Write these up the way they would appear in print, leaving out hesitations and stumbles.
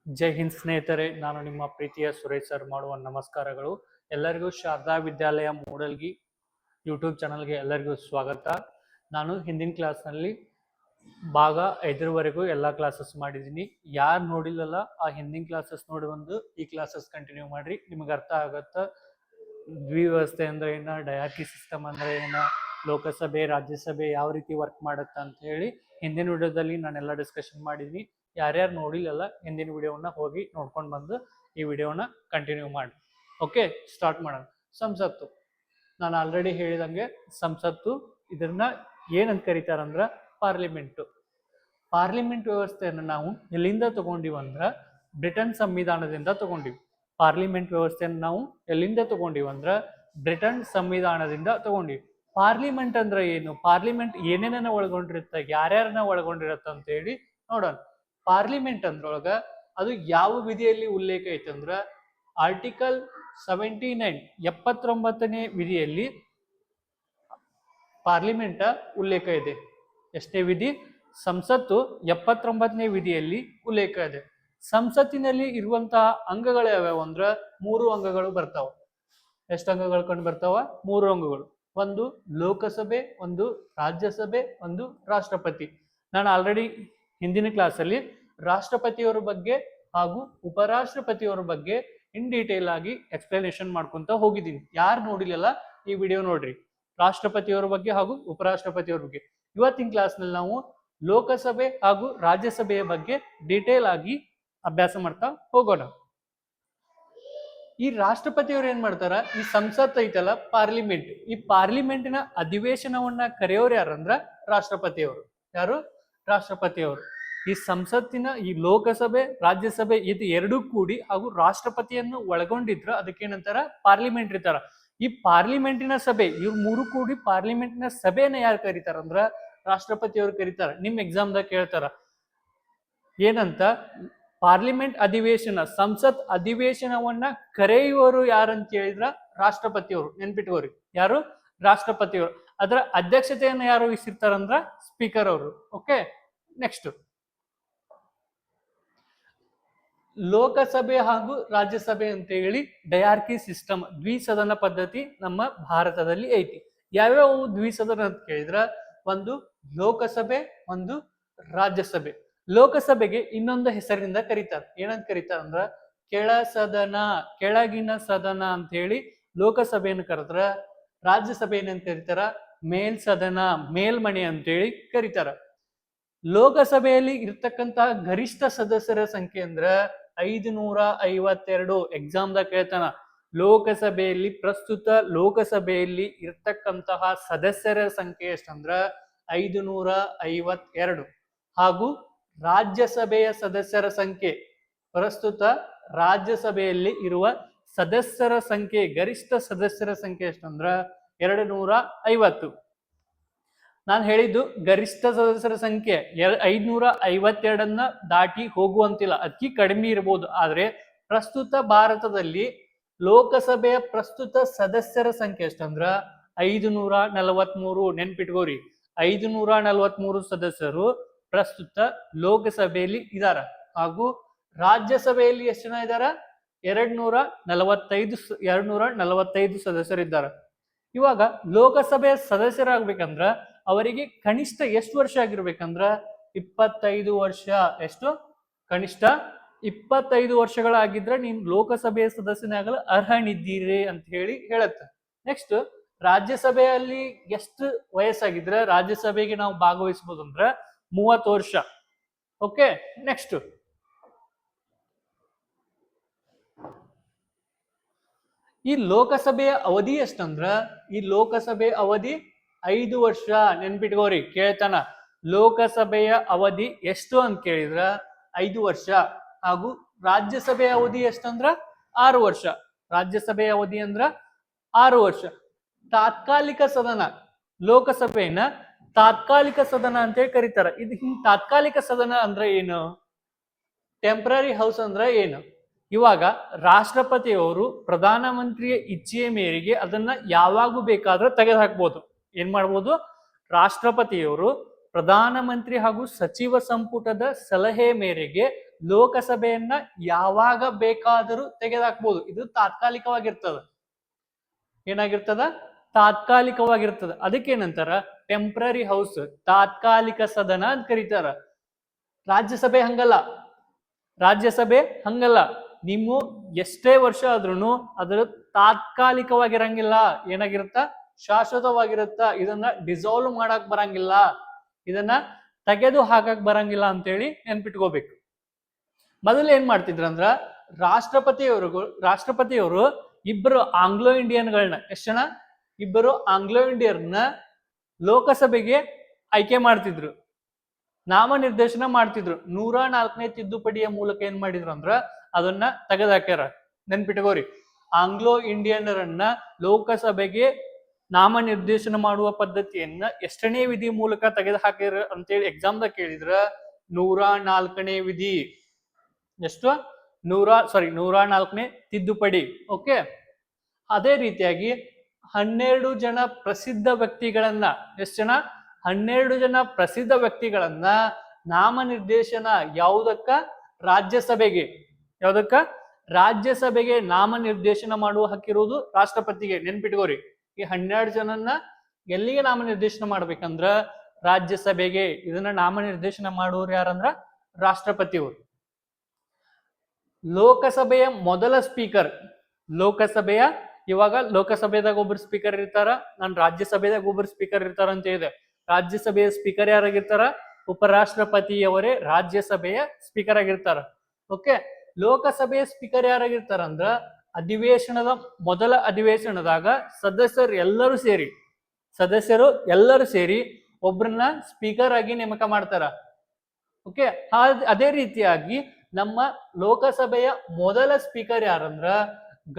ಜೈ ಹಿಂದ್ ಸ್ನೇಹಿತರೆ, ನಾನು ನಿಮ್ಮ ಪ್ರೀತಿಯ ಸುರೇಶ್ ಸರ್ ಮಾಡುವ ನಮಸ್ಕಾರಗಳು. ಎಲ್ಲರಿಗೂ ಶಾರದಾ ವಿದ್ಯಾಲಯ ಮೂಡಲ್ಗಿ ಯೂಟ್ಯೂಬ್ ಚಾನಲ್ಗೆ ಎಲ್ಲರಿಗೂ ಸ್ವಾಗತ. ನಾನು ಹಿಂದಿನ ಕ್ಲಾಸ್ನಲ್ಲಿ ಭಾಗ 5ರವರೆಗೂ ಎಲ್ಲ ಕ್ಲಾಸಸ್ ಮಾಡಿದ್ದೀನಿ. ಯಾರು ನೋಡಿಲ್ಲಲ್ಲ ಆ ಹಿಂದಿನ ಕ್ಲಾಸಸ್ ನೋಡಿ ಬಂದು ಈ ಕ್ಲಾಸಸ್ ಕಂಟಿನ್ಯೂ ಮಾಡ್ರಿ, ನಿಮಗೆ ಅರ್ಥ ಆಗತ್ತ. ದ್ವಿವ್ಯವಸ್ಥೆ ಅಂದ್ರೆ ಏನ, ಡಯಾರ್ಕಿ ಸಿಸ್ಟಮ್ ಅಂದ್ರೆ ಏನ, ಲೋಕಸಭೆ ರಾಜ್ಯಸಭೆ ಯಾವ ರೀತಿ ವರ್ಕ್ ಮಾಡುತ್ತೆ ಅಂತ ಹೇಳಿ ಹಿಂದಿನ ವಿಡಿಯೋದಲ್ಲಿ ನಾನೆಲ್ಲ ಡಿಸ್ಕಷನ್ ಮಾಡಿದ್ದೀನಿ. ಯಾರ್ಯಾರು ನೋಡಿಲ್ಲಲ್ಲ ಹಿಂದಿನ ವಿಡಿಯೋನ ಹೋಗಿ ನೋಡ್ಕೊಂಡು ಬಂದು ಈ ವಿಡಿಯೋನ ಕಂಟಿನ್ಯೂ ಮಾಡಿ. ಓಕೆ, ಸ್ಟಾರ್ಟ್ ಮಾಡೋಣ. ಸಂಸತ್ತು, ನಾನು ಆಲ್ರೆಡಿ ಹೇಳಿದಂಗೆ ಸಂಸತ್ತು ಇದನ್ನ ಏನಂತ ಕರೀತಾರಂದ್ರ ಪಾರ್ಲಿಮೆಂಟು. ಪಾರ್ಲಿಮೆಂಟ್ ವ್ಯವಸ್ಥೆಯನ್ನು ನಾವು ಎಲ್ಲಿಂದ ತಗೊಂಡಿವಂದ್ರ ಬ್ರಿಟನ್ ಸಂವಿಧಾನದಿಂದ ತಗೊಂಡಿವಿ. ಪಾರ್ಲಿಮೆಂಟ್ ವ್ಯವಸ್ಥೆಯನ್ನು ನಾವು ಎಲ್ಲಿಂದ ತಗೊಂಡಿವಂದ್ರ ಬ್ರಿಟನ್ ಸಂವಿಧಾನದಿಂದ ತಗೊಂಡಿವಿ. ಪಾರ್ಲಿಮೆಂಟ್ ಅಂದ್ರೆ ಏನು, ಪಾರ್ಲಿಮೆಂಟ್ ಏನೇನ ಒಳಗೊಂಡಿರುತ್ತೆ, ಯಾರ್ಯಾರನ್ನ ಒಳಗೊಂಡಿರತ್ತ ಅಂತ ಹೇಳಿ ನೋಡೋಣ. ಪಾರ್ಲಿಮೆಂಟ್ ಅಂದ್ರೊಳಗ ಅದು ಯಾವ ವಿಧಿಯಲ್ಲಿ ಉಲ್ಲೇಖ ಐತಂದ್ರ ಆರ್ಟಿಕಲ್ 79 79ನೇ ವಿಧಿಯಲ್ಲಿ ಪಾರ್ಲಿಮೆಂಟ್ ಉಲ್ಲೇಖ ಇದೆ. ಎಷ್ಟೇ ವಿಧಿ? ಸಂಸತ್ತು 79ನೇ ವಿಧಿಯಲ್ಲಿ ಉಲ್ಲೇಖ ಇದೆ. ಸಂಸತ್ತಿನಲ್ಲಿ ಇರುವಂತಹ ಅಂಗಗಳು ಯಾವ್ಯಾವ ಅಂದ್ರ 3 ಅಂಗಗಳು ಬರ್ತಾವ. ಎಷ್ಟು ಅಂಗಗಳು ಕಂಡು ಬರ್ತಾವ? 3 ಅಂಗಗಳು. ಒಂದು ಲೋಕಸಭೆ, ಒಂದು ರಾಜ್ಯಸಭೆ, ಒಂದು ರಾಷ್ಟ್ರಪತಿ. ನಾನು ಆಲ್ರೆಡಿ ಹಿಂದಿನ ಕ್ಲಾಸಲ್ಲಿ ರಾಷ್ಟ್ರಪತಿಯವರ ಬಗ್ಗೆ ಹಾಗೂ ಉಪರಾಷ್ಟ್ರಪತಿಯವರ ಬಗ್ಗೆ ಇನ್ ಡೀಟೇಲ್ ಆಗಿ ಎಕ್ಸ್ಪ್ಲನೇಷನ್ ಮಾಡ್ಕೊಂತ ಹೋಗಿದ್ದೀನಿ. ಯಾರು ನೋಡಿಲ್ಲ ಈ ವಿಡಿಯೋ ನೋಡ್ರಿ, ರಾಷ್ಟ್ರಪತಿಯವರ ಬಗ್ಗೆ ಹಾಗೂ ಉಪರಾಷ್ಟ್ರಪತಿಯವರ ಬಗ್ಗೆ. ಇವತ್ತಿನ ಕ್ಲಾಸ್ನಲ್ಲಿ ನಾವು ಲೋಕಸಭೆ ಹಾಗೂ ರಾಜ್ಯಸಭೆಯ ಬಗ್ಗೆ ಡೀಟೇಲ್ ಆಗಿ ಅಭ್ಯಾಸ ಮಾಡ್ತಾ ಹೋಗೋಣ. ಈ ರಾಷ್ಟ್ರಪತಿಯವರು ಏನ್ ಮಾಡ್ತಾರ, ಈ ಸಂಸತ್ ಐತಲ್ಲ ಪಾರ್ಲಿಮೆಂಟ್, ಈ ಪಾರ್ಲಿಮೆಂಟಿನ ಅಧಿವೇಶನವನ್ನ ಕರೆಯೋರು ಯಾರಂದ್ರ ರಾಷ್ಟ್ರಪತಿಯವರು. ಯಾರು? ರಾಷ್ಟ್ರಪತಿಯವರು. ಈ ಸಂಸತ್ತಿನ ಈ ಲೋಕಸಭೆ ರಾಜ್ಯಸಭೆ ಇದು ಎರಡೂ ಕೂಡಿ ಹಾಗೂ ರಾಷ್ಟ್ರಪತಿಯನ್ನು ಒಳಗೊಂಡಿದ್ರ ಅದಕ್ಕೇನಂತಾರ ಪಾರ್ಲಿಮೆಂಟ್ ಇರ್ತಾರ. ಈ ಪಾರ್ಲಿಮೆಂಟಿನ ಸಭೆ ಇವ್ರು 3 ಕೂಡಿ ಪಾರ್ಲಿಮೆಂಟಿನ ಸಭೆಯನ್ನ ಯಾರು ಕರೀತಾರ ಅಂದ್ರ ರಾಷ್ಟ್ರಪತಿಯವರು ಕರೀತಾರ. ನಿಮ್ ಎಕ್ಸಾಮ್ದಾಗ ಕೇಳ್ತಾರ ಏನಂತ, ಪಾರ್ಲಿಮೆಂಟ್ ಅಧಿವೇಶನ ಸಂಸತ್ ಅಧಿವೇಶನವನ್ನ ಕರೆಯುವರು ಯಾರಂತ ಹೇಳಿದ್ರ ರಾಷ್ಟ್ರಪತಿಯವರು. ನೆನ್ಪಿಟ್ಕೋರಿ, ಯಾರು? ರಾಷ್ಟ್ರಪತಿಯವರು. ಅದರ ಅಧ್ಯಕ್ಷತೆಯನ್ನು ಯಾರು ವಹಿಸಿರ್ತಾರಂದ್ರ ಸ್ಪೀಕರ್ ಅವರು. ಓಕೆ, ನೆಕ್ಸ್ಟ್ ಲೋಕಸಭೆ ಹಾಗೂ ರಾಜ್ಯಸಭೆ ಅಂತ ಹೇಳಿ ಡಯಾರ್ಕಿ ಸಿಸ್ಟಮ್, ದ್ವಿಸದನ ಪದ್ಧತಿ ನಮ್ಮ ಭಾರತದಲ್ಲಿ ಐತಿ. ಯಾವ್ಯಾವ ದ್ವಿಸದನ ಅಂತ ಕೇಳಿದ್ರ ಒಂದು ಲೋಕಸಭೆ, ಒಂದು ರಾಜ್ಯಸಭೆ. ಲೋಕಸಭೆಗೆ ಇನ್ನೊಂದು ಹೆಸರಿನಿಂದ ಕರೀತಾರೆ. ಏನಂತ ಕರೀತಾರ ಅಂದ್ರ ಕೆಳ ಸದನ, ಕೆಳಗಿನ ಸದನ ಅಂತ ಹೇಳಿ ಲೋಕಸಭೆಯನ್ನು ಕರೆದ್ರ, ರಾಜ್ಯಸಭೆ ಏನಂತ ಕರೀತಾರ ಮೇಲ್ ಸದನ, ಮೇಲ್ಮನೆ ಅಂತ ಹೇಳಿ ಕರೀತಾರ. ಲೋಕಸಭೆಯಲ್ಲಿ ಇರ್ತಕ್ಕಂತಹ ಗರಿಷ್ಠ ಸದಸ್ಯರ ಸಂಖ್ಯೆ ಅಂದ್ರ 552. ಎಕ್ಸಾಮ್ದಾಗ ಕೇಳ್ತಾನ, ಲೋಕಸಭೆಯಲ್ಲಿ ಪ್ರಸ್ತುತ ಲೋಕಸಭೆಯಲ್ಲಿ ಇರ್ತಕ್ಕಂತಹ ಸದಸ್ಯರ ಸಂಖ್ಯೆ ಎಷ್ಟಂದ್ರ 552. ಹಾಗೂ ರಾಜ್ಯಸಭೆಯ ಸದಸ್ಯರ ಸಂಖ್ಯೆ, ಪ್ರಸ್ತುತ ರಾಜ್ಯಸಭೆಯಲ್ಲಿ ಇರುವ ಸದಸ್ಯರ ಸಂಖ್ಯೆ, ಗರಿಷ್ಠ ಸದಸ್ಯರ ಸಂಖ್ಯೆ ಎಷ್ಟಂದ್ರ 250. ನಾನು ಹೇಳಿದ್ದು ಗರಿಷ್ಠ ಸದಸ್ಯರ ಸಂಖ್ಯೆ 552 ದಾಟಿ ಹೋಗುವಂತಿಲ್ಲ, ಅದಕ್ಕೆ ಕಡಿಮೆ ಇರಬಹುದು. ಆದ್ರೆ ಪ್ರಸ್ತುತ ಭಾರತದಲ್ಲಿ ಲೋಕಸಭೆಯ ಪ್ರಸ್ತುತ ಸದಸ್ಯರ ಸಂಖ್ಯೆ ಎಷ್ಟಂದ್ರ 543. ನೆನ್ಪಿಟ್ಕೋರಿ, 543 ಸದಸ್ಯರು ಪ್ರಸ್ತುತ ಲೋಕಸಭೆಯಲ್ಲಿ ಇದಾರ. ಹಾಗೂ ರಾಜ್ಯಸಭೆಯಲ್ಲಿ ಎಷ್ಟು ಜನ ಇದಾರ? 245 ಸದಸ್ಯರು ಇದ್ದಾರೆ. ಇವಾಗ ಲೋಕಸಭೆಯ ಸದಸ್ಯರಾಗ್ಬೇಕಂದ್ರ ಅವರಿಗೆ ಕನಿಷ್ಠ ಎಷ್ಟು ವರ್ಷ ಆಗಿರ್ಬೇಕಂದ್ರ 25 ವರ್ಷ. ಎಷ್ಟು? ಕನಿಷ್ಠ 25 ವರ್ಷಗಳಾಗಿದ್ರೆ ನೀನ್ ಲೋಕಸಭೆಯ ಸದಸ್ಯನೇ ಆಗಲು ಅರ್ಹನಿದ್ದೀರಿ ಅಂತ ಹೇಳಿ ಹೇಳುತ್ತೆ. ನೆಕ್ಸ್ಟ್ ರಾಜ್ಯಸಭೆಯಲ್ಲಿ ಎಷ್ಟು ವಯಸ್ಸಾಗಿದ್ರೆ ರಾಜ್ಯಸಭೆಗೆ ನಾವು ಭಾಗವಹಿಸಬಹುದು ಅಂದ್ರ 30 ವರ್ಷ. ಓಕೆ, ನೆಕ್ಸ್ಟ್ ಈ ಲೋಕಸಭೆಯ ಅವಧಿ ಎಷ್ಟಂದ್ರ ಈ ಲೋಕಸಭೆ ಅವಧಿ 5 ವರ್ಷ. ನೆನ್ಪಿಟ್ಕೋರಿ, ಕೇಳ್ತಾನ ಲೋಕಸಭೆಯ ಅವಧಿ ಎಷ್ಟು ಅಂತ ಕೇಳಿದ್ರ 5 ವರ್ಷ. ಹಾಗೂ ರಾಜ್ಯಸಭೆಯ ಅವಧಿ ಎಷ್ಟಂದ್ರ 6 ವರ್ಷ. ರಾಜ್ಯಸಭೆಯ ಅವಧಿ ಅಂದ್ರ 6 ವರ್ಷ. ತಾತ್ಕಾಲಿಕ ಸದನ, ಲೋಕಸಭೆಯನ್ನ ತಾತ್ಕಾಲಿಕ ಸದನ ಅಂತ ಹೇಳಿ ಕರೀತಾರ. ಇದು ತಾತ್ಕಾಲಿಕ ಸದನ ಅಂದ್ರೆ ಏನು? ಟೆಂಪರರಿ ಹೌಸ್ ಅಂದ್ರೆ ಏನು? ಇವಾಗ ರಾಷ್ಟ್ರಪತಿಯವರು ಪ್ರಧಾನಮಂತ್ರಿಯ ಇಚ್ಛೆಯ ಮೇರೆಗೆ ಅದನ್ನ ಯಾವಾಗೂ ಬೇಕಾದ್ರೆ ತೆಗೆದು ಹಾಕ್ಬೋದು. ಏನ್ ಮಾಡ್ಬೋದು? ರಾಷ್ಟ್ರಪತಿಯವರು ಪ್ರಧಾನಮಂತ್ರಿ ಹಾಗೂ ಸಚಿವ ಸಂಪುಟದ ಸಲಹೆ ಮೇರೆಗೆ ಲೋಕಸಭೆಯನ್ನ ಯಾವಾಗ ಬೇಕಾದರೂ ತೆಗೆದುಹಾಕ್ಬಹುದು. ಇದು ತಾತ್ಕಾಲಿಕವಾಗಿರ್ತದ. ಏನಾಗಿರ್ತದ? ತಾತ್ಕಾಲಿಕವಾಗಿರ್ತದ. ಅದಕ್ಕೇನಂತಾರ? ಟೆಂಪ್ರರಿ ಹೌಸ್, ತಾತ್ಕಾಲಿಕ ಸದನ ಅಂತ ಕರೀತಾರ. ರಾಜ್ಯಸಭೆ ಹಂಗಲ್ಲ. ರಾಜ್ಯಸಭೆ ಹಂಗಲ್ಲ. ನೀವು ಎಷ್ಟೇ ವರ್ಷ ಆದ್ರೂ ಅದ್ರ ತಾತ್ಕಾಲಿಕವಾಗಿರಂಗಿಲ್ಲ. ಏನಾಗಿರುತ್ತ? ಶಾಶ್ವತವಾಗಿರುತ್ತ. ಇದನ್ನ ಡಿಸಾಲ್ವ್ ಮಾಡಕ್ ಬರಂಗಿಲ್ಲ, ಇದನ್ನ ತೆಗೆದು ಹಾಕಕ್ ಬರಂಗಿಲ್ಲ ಅಂತೇಳಿ ನೆನ್ಪಿಟ್ಕೋಬೇಕು. ಮೊದಲು ಏನ್ ಮಾಡ್ತಿದ್ರಂದ್ರ ರಾಷ್ಟ್ರಪತಿಯವರು ಇಬ್ಬರು ಆಂಗ್ಲೋ ಇಂಡಿಯನ್ಗಳನ್ನ, ಎಷ್ಟು ಜನ? ಇಬ್ಬರು ಆಂಗ್ಲೋ ಇಂಡಿಯನ್ನ ಲೋಕಸಭೆಗೆ ಆಯ್ಕೆ ಮಾಡ್ತಿದ್ರು, ನಾಮನಿರ್ದೇಶನ ಮಾಡ್ತಿದ್ರು. 104ನೇ ತಿದ್ದುಪಡಿಯ ಮೂಲಕ ಏನ್ ಮಾಡಿದ್ರು ಅಂದ್ರ ಅದನ್ನ ತೆಗೆದಾಕ್ಯಾರ. ನೆನ್ಪಿಟ್ಕೋರಿ, ಆಂಗ್ಲೋ ಇಂಡಿಯನ್ನರನ್ನ ಲೋಕಸಭೆಗೆ ನಾಮನಿರ್ದೇಶನ ಮಾಡುವ ಪದ್ಧತಿಯನ್ನ ಎಷ್ಟನೇ ವಿಧಿ ಮೂಲಕ ತೆಗೆದು ಹಾಕಿರ ಅಂತೇಳಿ ಎಕ್ಸಾಮ್ದಾಗ ಕೇಳಿದ್ರ 104ನೇ ವಿಧಿ. ಎಷ್ಟು? 104ನೇ ತಿದ್ದುಪಡಿ. ಓಕೆ. ಅದೇ ರೀತಿಯಾಗಿ 12 ಜನ ಪ್ರಸಿದ್ಧ ವ್ಯಕ್ತಿಗಳನ್ನ, ಎಷ್ಟು ಜನ? 12 ಜನ ಪ್ರಸಿದ್ಧ ವ್ಯಕ್ತಿಗಳನ್ನ ನಾಮನಿರ್ದೇಶನ ಯಾವುದಕ್ಕ? ರಾಜ್ಯಸಭೆಗೆ. ಯಾವುದಕ್ಕ? ರಾಜ್ಯಸಭೆಗೆ ನಾಮನಿರ್ದೇಶನ ಮಾಡುವ ಹಕ್ಕಿರುವುದು ರಾಷ್ಟ್ರಪತಿಗೆ. ನೆನ್ಪಿಟ್ಕೋರಿ, ಈ 12 ಜನನ್ನ ಎಲ್ಲಿಗೆ ನಾಮನಿರ್ದೇಶನ ಮಾಡ್ಬೇಕಂದ್ರ ರಾಜ್ಯಸಭೆಗೆ. ಇದನ್ನ ನಾಮನಿರ್ದೇಶನ ಮಾಡುವವರು ಯಾರಂದ್ರ ರಾಷ್ಟ್ರಪತಿಯವರು. ಲೋಕಸಭೆಯ ಮೊದಲ ಸ್ಪೀಕರ್, ಇವಾಗ ಲೋಕಸಭೆದಾಗ ಒಬ್ಬರು ಸ್ಪೀಕರ್ ಇರ್ತಾರ, ನಾನು ರಾಜ್ಯಸಭೆದಾಗ ಒಬ್ಬರು ಸ್ಪೀಕರ್ ಇರ್ತಾರ ಅಂತ ಇದೆ. ರಾಜ್ಯಸಭೆಯ ಸ್ಪೀಕರ್ ಯಾರಾಗಿರ್ತಾರ? ಉಪರಾಷ್ಟ್ರಪತಿಯವರೇ ರಾಜ್ಯಸಭೆಯ ಸ್ಪೀಕರ್ ಆಗಿರ್ತಾರ. ಓಕೆ. ಲೋಕಸಭೆಯ ಸ್ಪೀಕರ್ ಯಾರಾಗಿರ್ತಾರ ಅಂದ್ರ ಮೊದಲ ಅಧಿವೇಶನದಾಗ ಸದಸ್ಯರು ಎಲ್ಲರೂ ಸೇರಿ ಒಬ್ರನ್ನ ಸ್ಪೀಕರ್ ಆಗಿ ನೇಮಕ ಮಾಡ್ತಾರ. ಓಕೆ. ಅದೇ ರೀತಿಯಾಗಿ ನಮ್ಮ ಲೋಕಸಭೆಯ ಮೊದಲ ಸ್ಪೀಕರ್ ಯಾರಂದ್ರ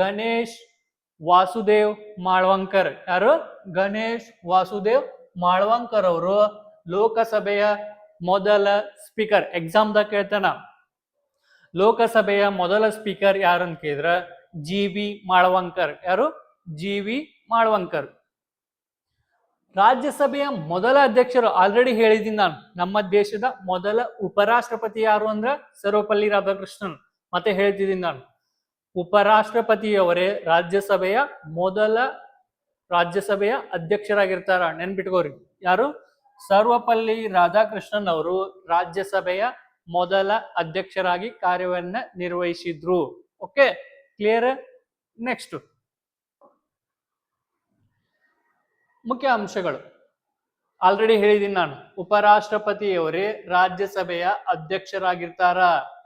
ಗಣೇಶ್ ವಾಸುದೇವ್ ಮಾಳ್ವಂಕರ್. ಯಾರು? ಗಣೇಶ್ ವಾಸುದೇವ್ ಮಾಳ್ವಂಕರ್ ಅವರು ಲೋಕಸಭೆಯ ಮೊದಲ ಸ್ಪೀಕರ್. ಎಕ್ಸಾಮ್ದಾಗ ಕೇಳ್ತಾನ, ಲೋಕಸಭೆಯ ಮೊದಲ ಸ್ಪೀಕರ್ ಯಾರಂತ ಕೇಳಿದ್ರ ಜಿ.ವಿ. ಮಾಳ್ವಂಕರ್. ಯಾರು? ಜಿ.ವಿ. ಮಾಳ್ವಂಕರ್. ರಾಜ್ಯಸಭೆಯ ಮೊದಲ ಅಧ್ಯಕ್ಷರು ಆಲ್ರೆಡಿ ಹೇಳಿದ್ದೀನಿ ನಾನು. ನಮ್ಮ ದೇಶದ ಮೊದಲ ಉಪರಾಷ್ಟ್ರಪತಿ ಯಾರು ಅಂದ್ರ ಸರ್ವಪಲ್ಲಿ ರಾಧಾಕೃಷ್ಣನ್. ಮತ್ತೆ ಹೇಳ್ತಿದ್ದೀನಿ ನಾನು, ಉಪರಾಷ್ಟ್ರಪತಿಯವರೇ ರಾಜ್ಯಸಭೆಯ ಅಧ್ಯಕ್ಷರಾಗಿರ್ತಾರ. ನೆನ್ಪಿಟ್ಕೋರಿ, ಯಾರು? ಸರ್ವಪಲ್ಲಿ ರಾಧಾಕೃಷ್ಣನ್ ಅವರು ರಾಜ್ಯಸಭೆಯ ಮೊದಲ ಅಧ್ಯಕ್ಷರಾಗಿ ಕಾರ್ಯವನ್ನ ನಿರ್ವಹಿಸಿದ್ರು. Okay, clear? ನೆಕ್ಸ್ಟ್ ಮುಖ್ಯ ಅಂಶಗಳು ಆಲ್ರೆಡಿ ಹೇಳಿದೀನಿ ನಾನು. ಉಪರಾಷ್ಟ್ರಪತಿಯವರೇ ರಾಜ್ಯಸಭೆಯ ಅಧ್ಯಕ್ಷರಾಗಿರ್ತಾರ.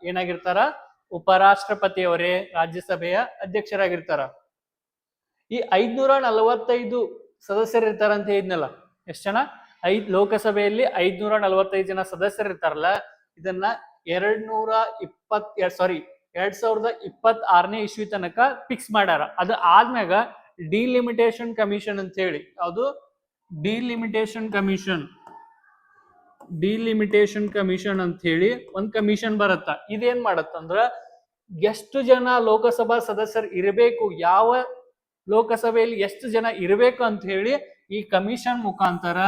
ಏನಾಗಿರ್ತಾರ? ಉಪರಾಷ್ಟ್ರಪತಿಯವರೇ ರಾಜ್ಯಸಭೆಯ ಅಧ್ಯಕ್ಷರಾಗಿರ್ತಾರ. ಈ 545 ಸದಸ್ಯರು ಇರ್ತಾರ ಅಂತ ಹೇಳಿದ್ನಲ್ಲ, ಎಷ್ಟು ಜನ? ಲೋಕಸಭೆಯಲ್ಲಿ 545 ಜನ ಸದಸ್ಯರು ಇರ್ತಾರಲ್ಲ, ಇದನ್ನ 2026ನೇ ಇಸ್ವಿ ತನಕ ಫಿಕ್ಸ್ ಮಾಡ್ಯಾರ. ಅದು ಆದ್ಮ್ಯಾಗ ಡಿಲಿಮಿಟೇಷನ್ ಕಮಿಷನ್ ಅಂತ ಹೇಳಿ, ಯಾವುದು? ಡಿಲಿಮಿಟೇಷನ್ ಕಮಿಷನ್ ಅಂತ ಹೇಳಿ ಒಂದ್ ಕಮಿಷನ್ ಬರುತ್ತ. ಇದೇನ್ ಮಾಡತ್ತಂದ್ರ ಎಷ್ಟು ಜನ ಲೋಕಸಭಾ ಸದಸ್ಯರು ಇರಬೇಕು, ಯಾವ ಲೋಕಸಭೆಯಲ್ಲಿ ಎಷ್ಟು ಜನ ಇರಬೇಕು ಅಂತ ಹೇಳಿ ಈ ಕಮಿಷನ್ ಮುಖಾಂತರ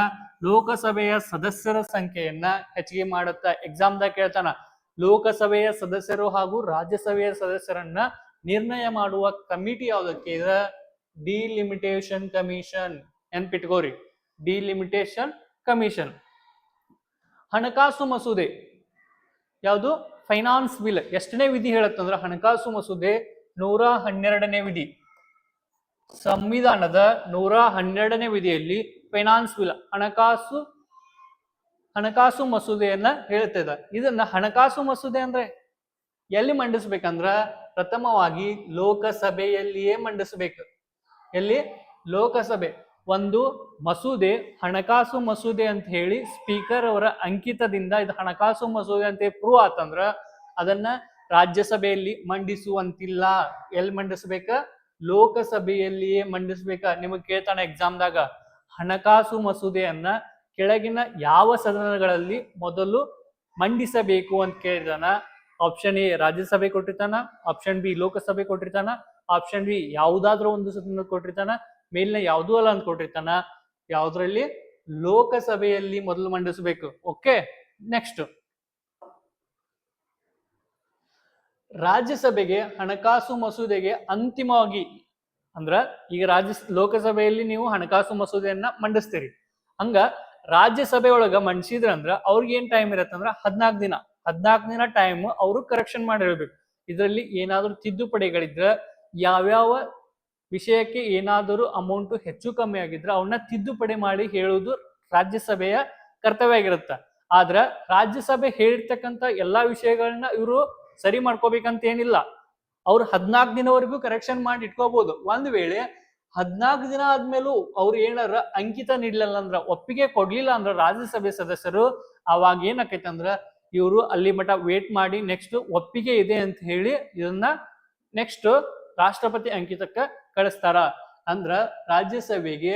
ಲೋಕಸಭೆಯ ಸದಸ್ಯರ ಸಂಖ್ಯೆಯನ್ನ ಹೆಚ್ಚಿಗೆ ಮಾಡುತ್ತ. ಎಕ್ಸಾಮ್ದಾಗ ಕೇಳ್ತಾನ, ಲೋಕಸಭೆಯ ಸದಸ್ಯರು ಹಾಗೂ ರಾಜ್ಯಸಭೆಯ ಸದಸ್ಯರನ್ನ ನಿರ್ಣಯ ಮಾಡುವ ಕಮಿಟಿ ಯಾವುದಕ್ಕೆ? Delimitation commission. ನೆನ್ಪಿಟ್ಕೋರಿ, ಡಿಲಿಮಿಟೇಷನ್ ಕಮಿಷನ್. ಹಣಕಾಸು ಮಸೂದೆ ಯಾವುದು? Finance bill. ಎಷ್ಟನೇ ವಿಧಿ ಹೇಳತ್ತಂದ್ರ ಹಣಕಾಸು ಮಸೂದೆ 112ನೇ ವಿಧಿ. ಸಂವಿಧಾನದ 112ನೇ ವಿಧಿಯಲ್ಲಿ ಫೈನಾನ್ಸ್ ಬಿಲ್, ಹಣಕಾಸು ಮಸೂದೆಯನ್ನ ಹೇಳ್ತದ. ಇದನ್ನ ಹಣಕಾಸು ಮಸೂದೆ ಅಂದ್ರೆ ಎಲ್ಲಿ ಮಂಡಿಸ್ಬೇಕಂದ್ರ ಪ್ರಥಮವಾಗಿ ಲೋಕಸಭೆಯಲ್ಲಿಯೇ ಮಂಡಿಸ್ಬೇಕು. ಎಲ್ಲಿ? ಲೋಕಸಭೆ. ಒಂದು ಮಸೂದೆ ಹಣಕಾಸು ಮಸೂದೆ ಅಂತ ಹೇಳಿ ಸ್ಪೀಕರ್ ಅವರ ಅಂಕಿತದಿಂದ ಇದು ಹಣಕಾಸು ಮಸೂದೆ ಅಂತ ಪ್ರೂವ್ ಆತಂದ್ರ ಅದನ್ನ ರಾಜ್ಯಸಭೆಯಲ್ಲಿ ಮಂಡಿಸುವಂತಿಲ್ಲ. ಎಲ್ಲಿ ಮಂಡಿಸ್ಬೇಕ? ಲೋಕಸಭೆಯಲ್ಲಿಯೇ ಮಂಡಿಸ್ಬೇಕ. ನಿಮಗೆ ಕೇಳ್ತಾನ ಎಕ್ಸಾಮ್ದಾಗ, ಹಣಕಾಸು ಮಸೂದೆಯನ್ನ ಕೆಳಗಿನ ಯಾವ ಸದನಗಳಲ್ಲಿ ಮೊದಲು ಮಂಡಿಸಬೇಕು ಅಂತ ಕೇಳಿದಾನ. ಆಪ್ಷನ್ ಎ ರಾಜ್ಯಸಭೆ ಕೊಟ್ಟಿರ್ತಾನ, ಆಪ್ಷನ್ ಬಿ ಲೋಕಸಭೆ ಕೊಟ್ಟಿರ್ತಾನ, ಆಪ್ಷನ್ ಬಿ ಯಾವುದಾದ್ರೂ ಒಂದು ಸದನ ಕೊಟ್ಟಿರ್ತಾನ, ಮೇಲಿನ ಯಾವುದೂ ಅಲ್ಲ ಅಂತ ಕೊಟ್ಟಿರ್ತಾನ. ಯಾವ್ದ್ರಲ್ಲಿ? ಲೋಕಸಭೆಯಲ್ಲಿ ಮೊದಲು ಮಂಡಿಸಬೇಕು. ಓಕೆ, ನೆಕ್ಸ್ಟ್ ರಾಜ್ಯಸಭೆಗೆ ಹಣಕಾಸು ಮಸೂದೆಗೆ ಅಂತಿಮವಾಗಿ ಅಂದ್ರ ಈಗ ಲೋಕಸಭೆಯಲ್ಲಿ ನೀವು ಹಣಕಾಸು ಮಸೂದೆಯನ್ನ ಮಂಡಿಸ್ತೀರಿ, ಹಂಗ ರಾಜ್ಯಸಭೆ ಒಳಗ ಮಂಡಿಸಿದ್ರ ಅಂದ್ರ ಅವ್ರಿಗೆ ಏನ್ ಟೈಮ್ ಇರತ್ತಂದ್ರ 14 ದಿನ ಟೈಮ್ ಅವರು ಕರೆಕ್ಷನ್ ಮಾಡಿರ್ಬೇಕು. ಇದರಲ್ಲಿ ಏನಾದ್ರು ತಿದ್ದುಪಡಿಗಳಿದ್ರ, ಯಾವ್ಯಾವ ವಿಷಯಕ್ಕೆ ಏನಾದರೂ ಅಮೌಂಟ್ ಹೆಚ್ಚು ಕಮ್ಮಿ ಆಗಿದ್ರ ಅವನ್ನ ತಿದ್ದುಪಡಿ ಮಾಡಿ ಹೇಳುವುದು ರಾಜ್ಯಸಭೆಯ ಕರ್ತವ್ಯ ಆಗಿರುತ್ತ. ಆದ್ರ ರಾಜ್ಯಸಭೆ ಹೇಳಿರ್ತಕ್ಕಂಥ ಎಲ್ಲಾ ವಿಷಯಗಳನ್ನ ಇವರು ಸರಿ ಮಾಡ್ಕೋಬೇಕಂತ ಏನಿಲ್ಲ. ಅವ್ರು 14 ದಿನವರೆಗೂ ಕರೆಕ್ಷನ್ ಮಾಡಿ ಇಟ್ಕೋಬಹುದು. ಒಂದ್ ವೇಳೆ 14 ದಿನ ಆದ್ಮೇಲೂ ಅವ್ರು ಏನಾರ ಅಂಕಿತ ನೀಡ್ಲಿಲ್ಲ ಅಂದ್ರ, ಒಪ್ಪಿಗೆ ಕೊಡ್ಲಿಲ್ಲ ಅಂದ್ರ ರಾಜ್ಯಸಭೆ ಸದಸ್ಯರು, ಅವಾಗ ಏನಾಕೈತೆ ಅಂದ್ರ ಇವರು ಅಲ್ಲಿ ಮಠ ವೇಟ್ ಮಾಡಿ ನೆಕ್ಸ್ಟ್ ಒಪ್ಪಿಗೆ ಇದೆ ಅಂತ ಹೇಳಿ ಇದನ್ನ ನೆಕ್ಸ್ಟ್ ರಾಷ್ಟ್ರಪತಿ ಅಂಕಿತಕ್ಕ ಕಳಿಸ್ತಾರ. ಅಂದ್ರ ರಾಜ್ಯಸಭೆಗೆ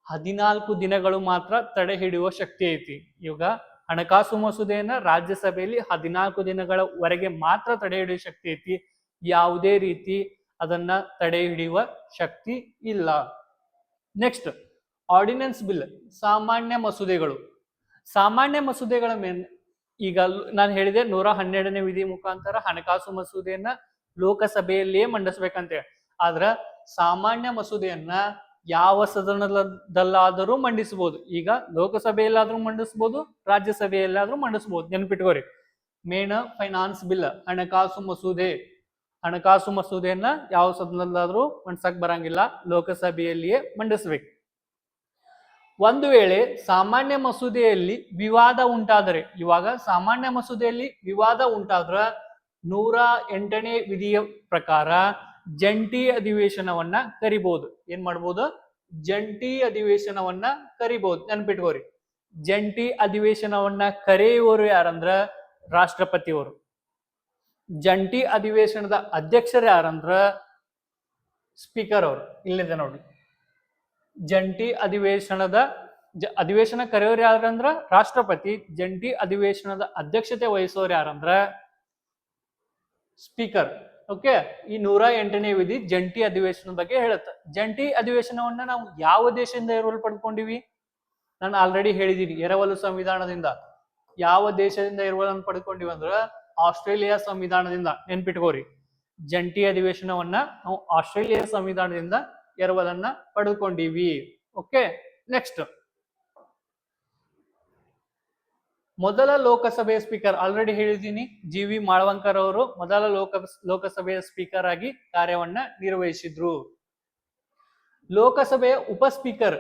14 ದಿನಗಳು ಮಾತ್ರ ತಡೆ ಹಿಡಿಯುವ ಶಕ್ತಿ ಐತಿ. ಇವಾಗ ಹಣಕಾಸು ಮಸೂದೆಯನ್ನ ರಾಜ್ಯಸಭೆಯಲ್ಲಿ 14 ದಿನಗಳವರೆಗೆ ಮಾತ್ರ ತಡೆ ಹಿಡಿಯುವ ಶಕ್ತಿ ಐತಿ. ಯಾವುದೇ ರೀತಿ ಅದನ್ನ ತಡೆ ಹಿಡಿಯುವ ಶಕ್ತಿ ಇಲ್ಲ. ನೆಕ್ಸ್ಟ್ ಆರ್ಡಿನೆನ್ಸ್ ಬಿಲ್, ಸಾಮಾನ್ಯ ಮಸೂದೆಗಳು. ಸಾಮಾನ್ಯ ಮಸೂದೆಗಳ ಮೇಲೆ ಈಗ ನಾನು ಹೇಳಿದೆ 112ನೇ ವಿಧಿ ಮುಖಾಂತರ ಹಣಕಾಸು ಮಸೂದೆಯನ್ನ ಲೋಕಸಭೆಯಲ್ಲಿಯೇ ಮಂಡಿಸ್ಬೇಕಂತೆ. ಆದ್ರ ಸಾಮಾನ್ಯ ಮಸೂದೆಯನ್ನ ಯಾವ ಸದನದಲ್ಲಾದರೂ ಮಂಡಿಸಬಹುದು. ಈಗ ಲೋಕಸಭೆಯಲ್ಲಾದ್ರೂ ಮಂಡಿಸಬಹುದು, ರಾಜ್ಯಸಭೆಯಲ್ಲಾದ್ರೂ ಮಂಡಿಸಬಹುದು. ನೆನ್ಪಿಟ್ಕೋರಿ. ಮೇನ್ ಫೈನಾನ್ಸ್ ಬಿಲ್, ಹಣಕಾಸು ಮಸೂದೆ. ಹಣಕಾಸು ಮಸೂದೆಯನ್ನ ಯಾವ ಸದನದಲ್ಲಾದ್ರೂ ಮಂಡಿಸಕ್ ಬರಂಗಿಲ್ಲ, ಲೋಕಸಭೆಯಲ್ಲಿಯೇ ಮಂಡಿಸ್ಬೇಕು. ಒಂದು ವೇಳೆ ಸಾಮಾನ್ಯ ಮಸೂದೆಯಲ್ಲಿ ವಿವಾದ ಉಂಟಾದರೆ, ಇವಾಗ ಸಾಮಾನ್ಯ ಮಸೂದೆಯಲ್ಲಿ ವಿವಾದ ಉಂಟಾದ್ರ 108ನೇ ವಿಧಿಯ ಪ್ರಕಾರ ಜಂಟಿ ಅಧಿವೇಶನವನ್ನ ಕರಿಬಹುದು. ಏನ್ ಮಾಡ್ಬೋದು? ಜಂಟಿ ಅಧಿವೇಶನವನ್ನ ಕರಿಬಹುದು. ನೆನ್ಪಿಟ್ಕೋರಿ. ಜಂಟಿ ಅಧಿವೇಶನವನ್ನ ಕರೆಯುವವರು ಯಾರಂದ್ರ ರಾಷ್ಟ್ರಪತಿಯವರು. ಜಂಟಿ ಅಧಿವೇಶನದ ಅಧ್ಯಕ್ಷರು ಯಾರಂದ್ರ ಸ್ಪೀಕರ್ ಅವರು. ಇಲ್ಲಿದೆ ನೋಡಿ, ಜಂಟಿ ಅಧಿವೇಶನ ಕರೆಯೋರು ಯಾರಂದ್ರ ರಾಷ್ಟ್ರಪತಿ. ಜಂಟಿ ಅಧಿವೇಶನದ ಅಧ್ಯಕ್ಷತೆ ವಹಿಸೋರು ಯಾರಂದ್ರ ಸ್ಪೀಕರ್. ಓಕೆ, ಈ 108ನೇ ವಿಧಿ ಜಂಟಿ ಅಧಿವೇಶನದ ಬಗ್ಗೆ ಹೇಳುತ್ತೆ. ಜಂಟಿ ಅಧಿವೇಶನವನ್ನ ನಾವು ಯಾವ ದೇಶದಿಂದ ಎರವಲು ಪಡ್ಕೊಂಡಿವಿ? ನಾನು ಆಲ್ರೆಡಿ ಹೇಳಿದೀನಿ, ಎರವಲು ಸಂವಿಧಾನದಿಂದ. ಯಾವ ದೇಶದಿಂದ ಎರವಲನ್ನು ಪಡ್ಕೊಂಡಿವಿ ಅಂದ್ರ ಆಸ್ಟ್ರೇಲಿಯಾ ಸಂವಿಧಾನದಿಂದ. ನೆನ್ಪಿಟ್ಕೋರಿ. ಜಂಟಿ ಅಧಿವೇಶನವನ್ನ ನಾವು ಆಸ್ಟ್ರೇಲಿಯಾ ಸಂವಿಧಾನದಿಂದ ಎರವಲನ್ನ ಪಡೆದುಕೊಂಡಿವಿ. ಓಕೆ, ನೆಕ್ಸ್ಟ್ ಮೊದಲ ಲೋಕಸಭೆಯ ಸ್ಪೀಕರ್. ಆಲ್ರೆಡಿ ಹೇಳಿದ್ದೀನಿ, ಜಿ.ವಿ. ಮಾಳವಂಕರ್ ಅವರು ಮೊದಲ ಲೋಕಸಭೆಯ ಸ್ಪೀಕರ್ ಆಗಿ ಕಾರ್ಯವನ್ನ ನಿರ್ವಹಿಸಿದ್ರು. ಲೋಕಸಭೆಯ ಉಪ ಸ್ಪೀಕರ್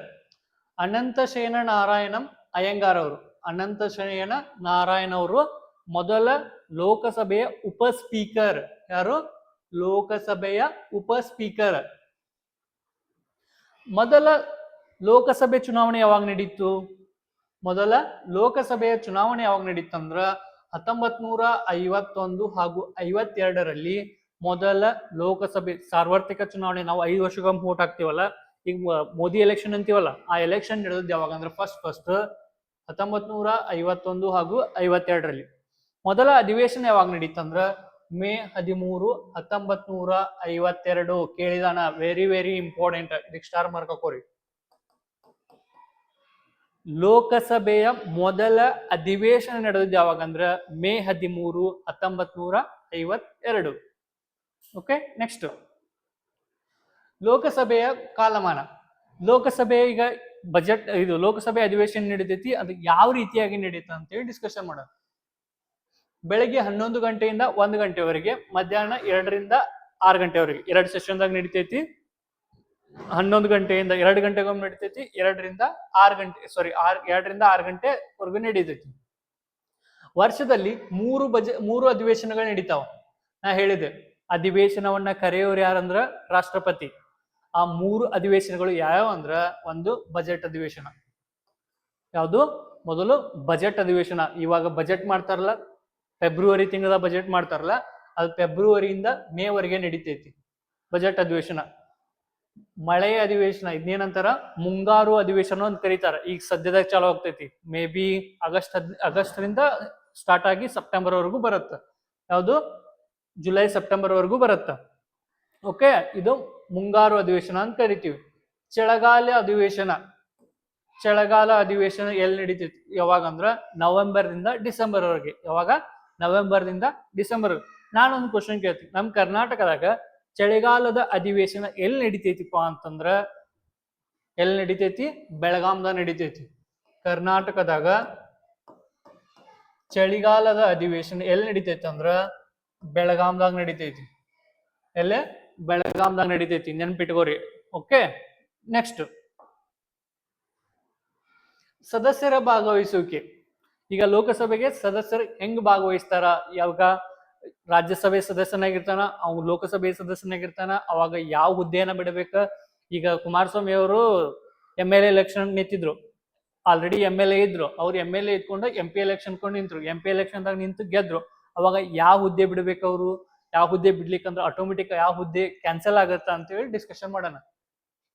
ಅನಂತಶಯನ ನಾರಾಯಣಂ ಅಯ್ಯಂಗಾರ್ ಅವರು. ಅನಂತಶಯನ ನಾರಾಯಣ ಅವರು ಮೊದಲ ಲೋಕಸಭೆಯ ಉಪ ಸ್ಪೀಕರ್. ಯಾರು? ಲೋಕಸಭೆಯ ಉಪ ಸ್ಪೀಕರ್. ಮೊದಲ ಲೋಕಸಭೆ ಚುನಾವಣೆ ಯಾವಾಗ ನಡೀತು? ಮೊದಲ ಲೋಕಸಭೆಯ ಚುನಾವಣೆ ಯಾವಾಗ ನಡೀತಂದ್ರ 1951 ಹಾಗೂ 52ರಲ್ಲಿ ಮೊದಲ ಲೋಕಸಭೆ ಸಾರ್ವತ್ರಿಕ ಚುನಾವಣೆ. ನಾವು 5 ವರ್ಷಕ್ಕೊಮ್ಮೆ ವೋಟ್ ಹಾಕ್ತಿವಲ್ಲ, ಈಗ ಮೋದಿ ಎಲೆಕ್ಷನ್ ಅಂತೀವಲ್ಲ, ಆ ಎಲೆಕ್ಷನ್ ನಡೆದ್ ಯಾವಾಗ ಅಂದ್ರೆ ಫಸ್ಟ್ 1951 ಹಾಗೂ 52ರಲ್ಲಿ. ಮೊದಲ ಅಧಿವೇಶನ ಯಾವಾಗ ನಡೀತಂದ್ರ ಮೇ 13, 1952. ಕೇಳಿದಾನ, ವೆರಿ ವೆರಿ ಇಂಪಾರ್ಟೆಂಟ್. ಇದಕ್ಕೆ ಸ್ಟಾರ್ ಮಾರ್ಕ್ ಹಾಕೋರಿ. ಲೋಕಸಭೆಯ ಮೊದಲ ಅಧಿವೇಶನ ನಡೆದಿದ್ದು ಯಾವಾಗ ಅಂದ್ರ ಮೇ 13, 1952. ಓಕೆ, ನೆಕ್ಸ್ಟ್ ಲೋಕಸಭೆಯ ಕಾಲಮಾನ. ಲೋಕಸಭೆ ಈಗ ಬಜೆಟ್, ಇದು ಲೋಕಸಭೆ ಅಧಿವೇಶನ ನಡೀತೈತಿ, ಅದು ಯಾವ ರೀತಿಯಾಗಿ ನಡೀತ ಅಂತೇಳಿ ಡಿಸ್ಕಷನ್ ಮಾಡೋಣ. ಬೆಳಗ್ಗೆ 11 ಗಂಟೆಯಿಂದ 1 ಗಂಟೆವರೆಗೆ, ಮಧ್ಯಾಹ್ನ 2 ರಿಂದ 6 ಗಂಟೆವರೆಗೆ 2 ಸೆಷನ್ದಾಗ ನಡೀತೈತಿ. 11 ಗಂಟೆಯಿಂದ 2 ಗಂಟೆಗೊಮ್ಮೆ ನಡೀತೈತಿ, 2 ರಿಂದ 6 ಗಂಟೆವರೆಗೂ ನಡೀತೈತಿ. ವರ್ಷದಲ್ಲಿ 3 ಅಧಿವೇಶನಗಳು ನಡೀತಾವ. ನಾ ಹೇಳಿದೆ, ಅಧಿವೇಶನವನ್ನ ಕರೆಯೋರು ಯಾರಂದ್ರ ರಾಷ್ಟ್ರಪತಿ. ಆ 3 ಅಧಿವೇಶನಗಳು ಯಾವ್ಯಾವ ಅಂದ್ರ, ಒಂದು ಬಜೆಟ್ ಅಧಿವೇಶನ. ಯಾವುದು? ಮೊದಲು ಬಜೆಟ್ ಅಧಿವೇಶನ. ಇವಾಗ ಬಜೆಟ್ ಮಾಡ್ತಾರಲ್ಲ, ಫೆಬ್ರವರಿ ತಿಂಗಳ ಬಜೆಟ್ ಮಾಡ್ತಾರಲ್ಲ, ಅದು ಫೆಬ್ರವರಿಯಿಂದ ಮೇ ವರೆಗೆ ನಡೀತೈತಿ ಬಜೆಟ್ ಅಧಿವೇಶನ. ಮಳೆಯ ಅಧಿವೇಶನ ಇದನ್ನೇನಂತಾರ? ಮುಂಗಾರು ಅಧಿವೇಶನ ಅಂತ ಕರೀತಾರ. ಈಗ ಸದ್ಯದಾಗ ಚಾಲು ಆಗ್ತೈತಿ. ಮೇ ಬಿ ಆಗಸ್ಟ್ ರಿಂದ ಸ್ಟಾರ್ಟ್ ಆಗಿ ಸೆಪ್ಟೆಂಬರ್ ವರೆಗೂ ಬರುತ್ತ. ಯಾವುದು? ಜುಲೈ ಸೆಪ್ಟೆಂಬರ್ ವರೆಗೂ ಬರುತ್ತ. ಓಕೆ, ಇದು ಮುಂಗಾರು ಅಧಿವೇಶನ ಅಂತ ಕರಿತೀವಿ. ಚಳಿಗಾಲ ಅಧಿವೇಶನ. ಚಳಿಗಾಲ ಅಧಿವೇಶನ ಎಲ್ಲಿ ನಡೀತೈತಿ ಯಾವಾಗ ಅಂದ್ರ ನವೆಂಬರ್ದಿಂದ ಡಿಸೆಂಬರ್ ವರೆಗೆ. ಯಾವಾಗ? ನವೆಂಬರ್ದಿಂದ ಡಿಸೆಂಬರ್. ನಾನೊಂದು ಕ್ವಶನ್ ಕೇಳ್ತೀನಿ, ನಮ್ ಕರ್ನಾಟಕದಾಗ ಚಳಿಗಾಲದ ಅಧಿವೇಶನ ಎಲ್ಲಿ ನಡಿತೈತಿಪ್ಪ ಅಂತಂದ್ರ ಎಲ್ಲಿ ನಡಿತೈತಿ? ಬೆಳಗಾಂದಾಗ ನಡಿತೈತಿ. ಕರ್ನಾಟಕದಾಗ ಚಳಿಗಾಲದ ಅಧಿವೇಶನ ಎಲ್ಲಿ ನಡಿತೈತಿ ಅಂದ್ರ ಬೆಳಗಾಂದಾಗ ನಡಿತೈತಿ. ಎಲ್ಲೇ? ಬೆಳಗಾಂದಾಗ ನಡಿತೈತಿ, ನೆನ್ಪಿಟ್ಕೋರಿ. ಓಕೆ, ನೆಕ್ಸ್ಟ್ ಸದಸ್ಯರ ಭಾಗವಹಿಸುವಿಕೆ. ಈಗ ಲೋಕಸಭೆಗೆ ಸದಸ್ಯರು ಹೆಂಗ್ ಭಾಗವಹಿಸ್ತಾರ? ಯಾವಾಗ ರಾಜ್ಯಸಭೆ ಸದಸ್ಯನಾಗಿರ್ತಾನ, ಅವ್ನು ಲೋಕಸಭೆ ಸದಸ್ಯನಾಗಿರ್ತಾನ, ಅವಾಗ ಯಾವ ಹುದ್ದೆಯನ್ನ ಬಿಡಬೇಕ? ಈಗ ಕುಮಾರಸ್ವಾಮಿ ಅವರು MLA ಎಲೆಕ್ಷನ್ ನಿಂತಿದ್ರು, ಆಲ್ರೆಡಿ MLA ಇದ್ರು, ಅವ್ರು MLA ಇದ್ಕೊಂಡು MP ಎಲೆಕ್ಷನ್ ಕೊಂಡು ನಿಂತ್ರು, MP ಎಲೆಕ್ಷನ್ದಾಗ ನಿಂತು ಗೆದ್ರು. ಅವಾಗ ಯಾವ ಹುದ್ದೆ ಬಿಡ್ಬೇಕು ಅವರು? ಯಾವ ಹುದ್ದೆ ಬಿಡ್ಲಿಕ್ಕಂದ್ರೆ ಆಟೋಮೆಟಿಕ್ ಯಾವ ಹುದ್ದೆ ಕ್ಯಾನ್ಸಲ್ ಆಗತ್ತ ಅಂತ ಹೇಳಿ ಡಿಸ್ಕಷನ್ ಮಾಡೋಣ.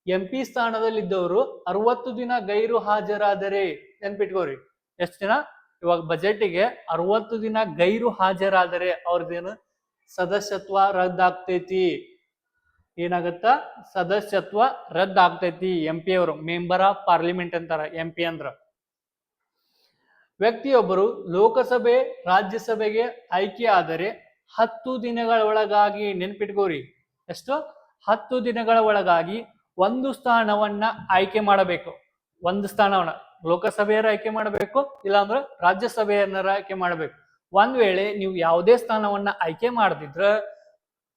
MP ಸ್ಥಾನದಲ್ಲಿ ಇದ್ದವರು 60 ದಿನ ಗೈರು ಹಾಜರಾದರೆ, ನೆನ್ಪಿಟ್ಕೋರಿ, ಎಷ್ಟು ದಿನ? ಇವಾಗ ಬಜೆಟ್ಗೆ 60 ದಿನ ಗೈರು ಹಾಜರಾದರೆ ಅವ್ರದ್ದೇನು ಸದಸ್ಯತ್ವ ರದ್ದಾಗ್ತೈತಿ. ಏನಾಗತ್ತ? ಸದಸ್ಯತ್ವ ರದ್ದಾಗ್ತೈತಿ. MP ಅವರು ಮೆಂಬರ್ ಆಫ್ ಪಾರ್ಲಿಮೆಂಟ್ ಅಂತಾರ MP ಅಂದ್ರ. ವ್ಯಕ್ತಿಯೊಬ್ಬರು ಲೋಕಸಭೆ ರಾಜ್ಯಸಭೆಗೆ ಆಯ್ಕೆ ಆದರೆ 10 ದಿನಗಳ ಒಳಗಾಗಿ, ನೆನ್ಪಿಟ್ಕೋರಿ, ಎಷ್ಟು? 10 ದಿನಗಳ ಒಳಗಾಗಿ ಒಂದು ಸ್ಥಾನವನ್ನ ಆಯ್ಕೆ ಮಾಡಬೇಕು. ಒಂದು ಸ್ಥಾನವನ್ನ ಲೋಕಸಭೆಯರ ಆಯ್ಕೆ ಮಾಡಬೇಕು, ಇಲ್ಲಾಂದ್ರೆ ರಾಜ್ಯಸಭೆಯನ್ನರ ಆಯ್ಕೆ ಮಾಡಬೇಕು. ಒಂದ್ ವೇಳೆ ನೀವು ಯಾವುದೇ ಸ್ಥಾನವನ್ನ ಆಯ್ಕೆ ಮಾಡದಿದ್ರ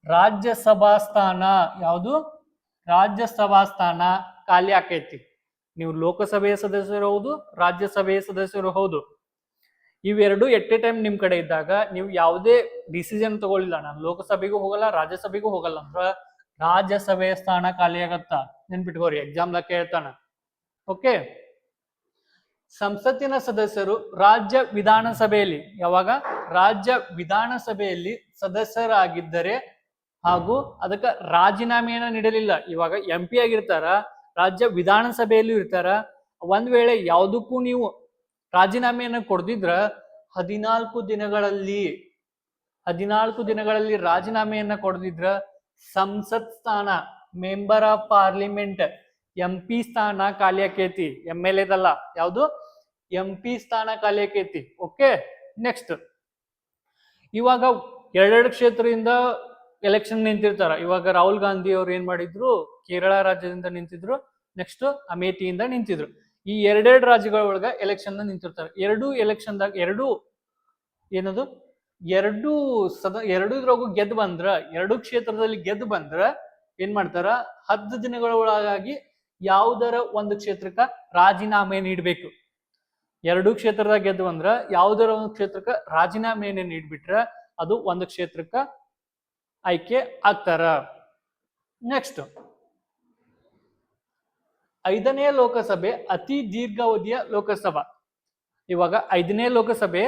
ರಾಜ್ಯಸಭಾ ಸ್ಥಾನ, ಯಾವುದು? ರಾಜ್ಯಸಭಾ ಸ್ಥಾನ ಖಾಲಿ ಆಕೈತಿ. ನೀವು ಲೋಕಸಭೆಯ ಸದಸ್ಯರು ಹೌದು, ರಾಜ್ಯಸಭೆಯ ಸದಸ್ಯರು ಹೌದು. ಇವೆರಡು ಎಟ್ ಎ ಟೈಮ್ ನಿಮ್ ಕಡೆ ಇದ್ದಾಗ ನೀವು ಯಾವುದೇ ಡಿಸಿಷನ್ ತಗೊಳ್ಳಿಲ್ಲ, ನಾನು ಲೋಕಸಭೆಗೂ ಹೋಗಲ್ಲ ರಾಜ್ಯಸಭೆಗೂ ಹೋಗಲ್ಲ ಅಂದ್ರ ರಾಜ್ಯಸಭೆಯ ಸ್ಥಾನ ಖಾಲಿ ಆಗತ್ತ. ನೆನ್ಪಿಟ್ಕೋರಿ, ಎಕ್ಸಾಮ್ದಾಗ ಕೇಳ್ತಾನ. ಓಕೆ, ಸಂಸತ್ತಿನ ಸದಸ್ಯರು ರಾಜ್ಯ ವಿಧಾನಸಭೆಯಲ್ಲಿ, ಯಾವಾಗ? ರಾಜ್ಯ ವಿಧಾನಸಭೆಯಲ್ಲಿ ಸದಸ್ಯರಾಗಿದ್ದರೆ ಹಾಗೂ ಅದಕ್ಕೆ ರಾಜೀನಾಮೆಯನ್ನ ನೀಡಲಿಲ್ಲ. ಇವಾಗ MP ಆಗಿರ್ತಾರ, ರಾಜ್ಯ ವಿಧಾನಸಭೆಯಲ್ಲೂ ಇರ್ತಾರ. ಒಂದ್ ವೇಳೆ ಯಾವುದಕ್ಕೂ ನೀವು ರಾಜೀನಾಮೆಯನ್ನ ಕೊಡ್ದಿದ್ರ 14 ದಿನಗಳಲ್ಲಿ ರಾಜೀನಾಮೆಯನ್ನ ಕೊಡದಿದ್ರ ಸಂಸತ್ ಸ್ಥಾನ, ಮೆಂಬರ್ ಆಫ್ ಪಾರ್ಲಿಮೆಂಟ್, MP ಸ್ಥಾನ ಖಾಲಿ ಆಕೈತಿ. MLA ದಲ್ಲ, ಯಾವುದು? MP ಸ್ಥಾನ ಖಾಲಿ ಆಕೈತಿ. ಓಕೆ, ನೆಕ್ಸ್ಟ್ ಇವಾಗ ಎರಡೆರಡು ಕ್ಷೇತ್ರದಿಂದ ಎಲೆಕ್ಷನ್ ನಿಂತಿರ್ತಾರ. ಇವಾಗ ರಾಹುಲ್ ಗಾಂಧಿ ಅವ್ರು ಏನ್ ಮಾಡಿದ್ರು? ಕೇರಳ ರಾಜ್ಯದಿಂದ ನಿಂತಿದ್ರು, ನೆಕ್ಸ್ಟ್ ಅಮೇಠಿಯಿಂದ ನಿಂತಿದ್ರು. ಈ ಎರಡೆರಡು ರಾಜ್ಯಗಳ ಒಳಗ ಎಲೆಕ್ಷನ್ ನಿಂತಿರ್ತಾರೆ. ಎರಡು ಎಲೆಕ್ಷನ್ದಾಗ ಏನದು ಎರಡು ಇದ್ರಾಗು ಗೆದ್ದು ಬಂದ್ರ, ಎರಡು ಕ್ಷೇತ್ರದಲ್ಲಿ ಗೆದ್ದು ಬಂದ್ರ ಏನ್ ಮಾಡ್ತಾರ? 10 ದಿನಗಳ ಒಳಗಾಗಿ ಯಾವುದರ ಒಂದು ಕ್ಷೇತ್ರಕ್ಕ ರಾಜೀನಾಮೆ ನೀಡಬೇಕು. ಎರಡು ಕ್ಷೇತ್ರದಾಗ ಗೆದ್ದು ಬಂದ್ರ ಯಾವುದರ ಒಂದು ಕ್ಷೇತ್ರಕ್ಕ ರಾಜೀನಾಮೆಯನ್ನ ನೀಡ್ಬಿಟ್ರ ಅದು ಒಂದು ಕ್ಷೇತ್ರಕ್ಕ ಆಯ್ಕೆ ಆಗ್ತಾರ. ನೆಕ್ಸ್ಟ್ 5ನೇ ಲೋಕಸಭೆ ಅತಿ ದೀರ್ಘಾವಧಿಯ ಲೋಕಸಭಾ. ಇವಾಗ 5ನೇ ಲೋಕಸಭೆ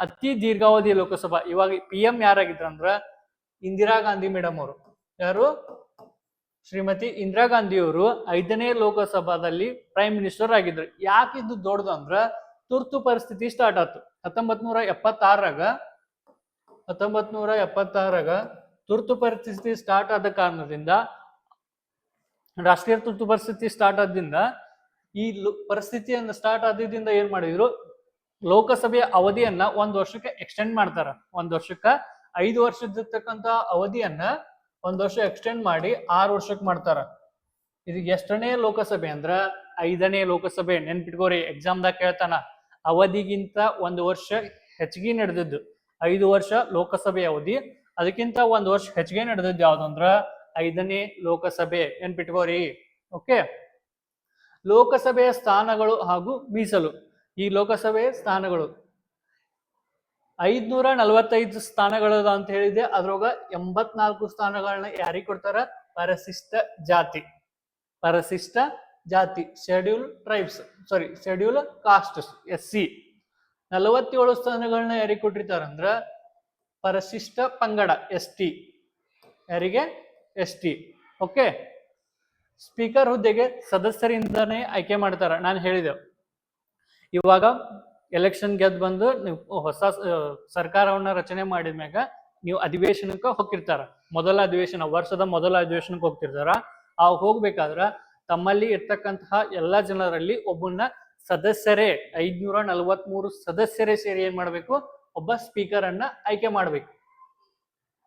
ಅತಿ ದೀರ್ಘಾವಧಿಯ ಲೋಕಸಭಾ. ಇವಾಗ PM ಯಾರಾಗಿದ್ರ ಅಂದ್ರ ಇಂದಿರಾ ಗಾಂಧಿ ಮೇಡಮ್ ಅವರು. ಯಾರು? ಶ್ರೀಮತಿ ಇಂದಿರಾ ಗಾಂಧಿ ಅವರು 5ನೇ ಲೋಕಸಭಾದಲ್ಲಿ ಪ್ರೈಮ್ ಮಿನಿಸ್ಟರ್ ಆಗಿದ್ರು. ಯಾಕೆ ಇದು ದೊಡ್ಡದು ಅಂದ್ರ ತುರ್ತು ಪರಿಸ್ಥಿತಿ ಸ್ಟಾರ್ಟ್ ಆಯ್ತು 1976ರಾಗ ತುರ್ತು ಪರಿಸ್ಥಿತಿ ಸ್ಟಾರ್ಟ್ ಆದ ಕಾರಣದಿಂದ, ರಾಷ್ಟ್ರೀಯ ತುರ್ತು ಪರಿಸ್ಥಿತಿ ಸ್ಟಾರ್ಟ್ ಆದ್ರಿಂದ, ಈ ಪರಿಸ್ಥಿತಿಯನ್ನ ಸ್ಟಾರ್ಟ್ ಆದ್ರಿಂದ ಏನ್ ಮಾಡಿದ್ರು? ಲೋಕಸಭೆಯ ಅವಧಿಯನ್ನ 1 ವರ್ಷಕ್ಕೆ ಎಕ್ಸ್ಟೆಂಡ್ ಮಾಡ್ತಾರ. 1 ವರ್ಷಕ್ಕ 5 ವರ್ಷದಿರ್ತಕ್ಕಂತ ಅವಧಿಯನ್ನ 1 ವರ್ಷ ಎಕ್ಸ್ಟೆಂಡ್ ಮಾಡಿ 6 ವರ್ಷಕ್ಕೆ ಮಾಡ್ತಾರ. ಇದು ಎಷ್ಟನೇ ಲೋಕಸಭೆ ಅಂದ್ರ 5ನೇ ಲೋಕಸಭೆ. ನೆನ್ಪಿಟ್ಕೋರಿ, ಎಕ್ಸಾಮ್ದಾಗ ಕೇಳ್ತಾನ. ಅವಧಿಗಿಂತ 1 ವರ್ಷ ಹೆಚ್ಚಿಗೆ ನಡೆದಿದ್ದು 5 ವರ್ಷ ಲೋಕಸಭೆ ಅವಧಿ, ಅದಕ್ಕಿಂತ 1 ವರ್ಷ ಹೆಚ್ಚಿಗೆ ನಡೆದಿದ್ದು ಯಾವ್ದಂದ್ರ 5ನೇ ಲೋಕಸಭೆ. ನೆನ್ಪಿಟ್ಕೋರಿ. ಓಕೆ, ಲೋಕಸಭೆಯ ಸ್ಥಾನಗಳು ಹಾಗೂ ಮೀಸಲು. ಈ ಲೋಕಸಭೆಯ ಸ್ಥಾನಗಳು 545 ಸ್ಥಾನಗಳು ಅಂತ ಹೇಳಿದೆ. ಅದ್ರೊಳಗ 84 ಸ್ಥಾನಗಳನ್ನ ಯಾರಿಗೆ ಕೊಡ್ತಾರ? ಪರಿಶಿಷ್ಟ ಜಾತಿ, schedule tribes, schedule costs, SC. 47 ಸ್ಥಾನಗಳನ್ನ ಯಾರಿಗೆ ಕೊಟ್ಟಿರ್ತಾರ ಅಂದ್ರ ಪರಿಶಿಷ್ಟ ಪಂಗಡ, ST. ಯಾರಿಗೆ? ST. ಓಕೆ, ಸ್ಪೀಕರ್ ಹುದ್ದೆಗೆ ಸದಸ್ಯರಿಂದನೇ ಆಯ್ಕೆ ಮಾಡ್ತಾರ. ನಾನು ಹೇಳಿದೆ, ಇವಾಗ ಎಲೆಕ್ಷನ್ ಗೆದ್ದು ಬಂದು ನೀವು ಹೊಸ ಸರ್ಕಾರವನ್ನ ರಚನೆ ಮಾಡಿದ್ಮ್ಯಾಗ ನೀವು ಅಧಿವೇಶನಕ್ಕೆ ಹೋಗ್ತಿರ್ತಾರ. ಮೊದಲ ಅಧಿವೇಶನ, ವರ್ಷದ ಮೊದಲ ಅಧಿವೇಶನಕ್ಕೆ ಹೋಗ್ತಿರ್ತಾರ. ಆ ಹೋಗ್ಬೇಕಾದ್ರ ತಮ್ಮಲ್ಲಿ ಇರ್ತಕ್ಕಂತಹ ಎಲ್ಲಾ ಜನರಲ್ಲಿ ಒಬ್ಬನ್ನ ಸದಸ್ಯರೇ 543 ಸದಸ್ಯರೇ ಸೇರಿ ಏನ್ ಮಾಡ್ಬೇಕು, ಒಬ್ಬ ಸ್ಪೀಕರ್ ಅನ್ನ ಆಯ್ಕೆ ಮಾಡ್ಬೇಕು.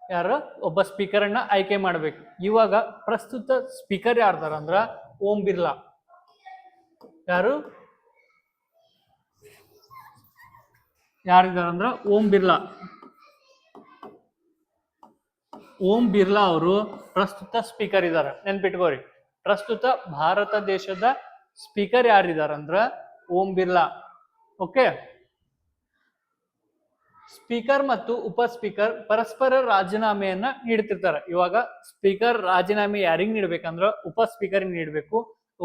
ಯಾರು, ಒಬ್ಬ ಸ್ಪೀಕರ್ ಅನ್ನ ಆಯ್ಕೆ ಮಾಡ್ಬೇಕು. ಇವಾಗ ಪ್ರಸ್ತುತ ಸ್ಪೀಕರ್ ಯಾರ್ದಾರ ಅಂದ್ರ ಓಂ ಬಿರ್ಲಾ. ಯಾರು ಯಾರಿದಾರ ಅಂದ್ರ ಓಂ ಬಿರ್ಲಾ. ಓಂ ಬಿರ್ಲಾ ಅವರು ಪ್ರಸ್ತುತ ಸ್ಪೀಕರ್ ಇದ್ದಾರೆ, ನೆನ್ಪಿಟ್ಕೋರಿ. ಪ್ರಸ್ತುತ ಭಾರತ ದೇಶದ ಸ್ಪೀಕರ್ ಯಾರಿದಾರ ಅಂದ್ರ ಓಂ ಬಿರ್ಲಾ. ಓಕೆ. ಸ್ಪೀಕರ್ ಮತ್ತು ಉಪ ಸ್ಪೀಕರ್ ಪರಸ್ಪರ ರಾಜೀನಾಮೆಯನ್ನ ನೀಡ್ತಿರ್ತಾರೆ. ಇವಾಗ ಸ್ಪೀಕರ್ ರಾಜೀನಾಮೆ ಯಾರಿಗ್ ನೀಡ್ಬೇಕಂದ್ರ ಉಪ ಸ್ಪೀಕರ್ ನೀಡಬೇಕು.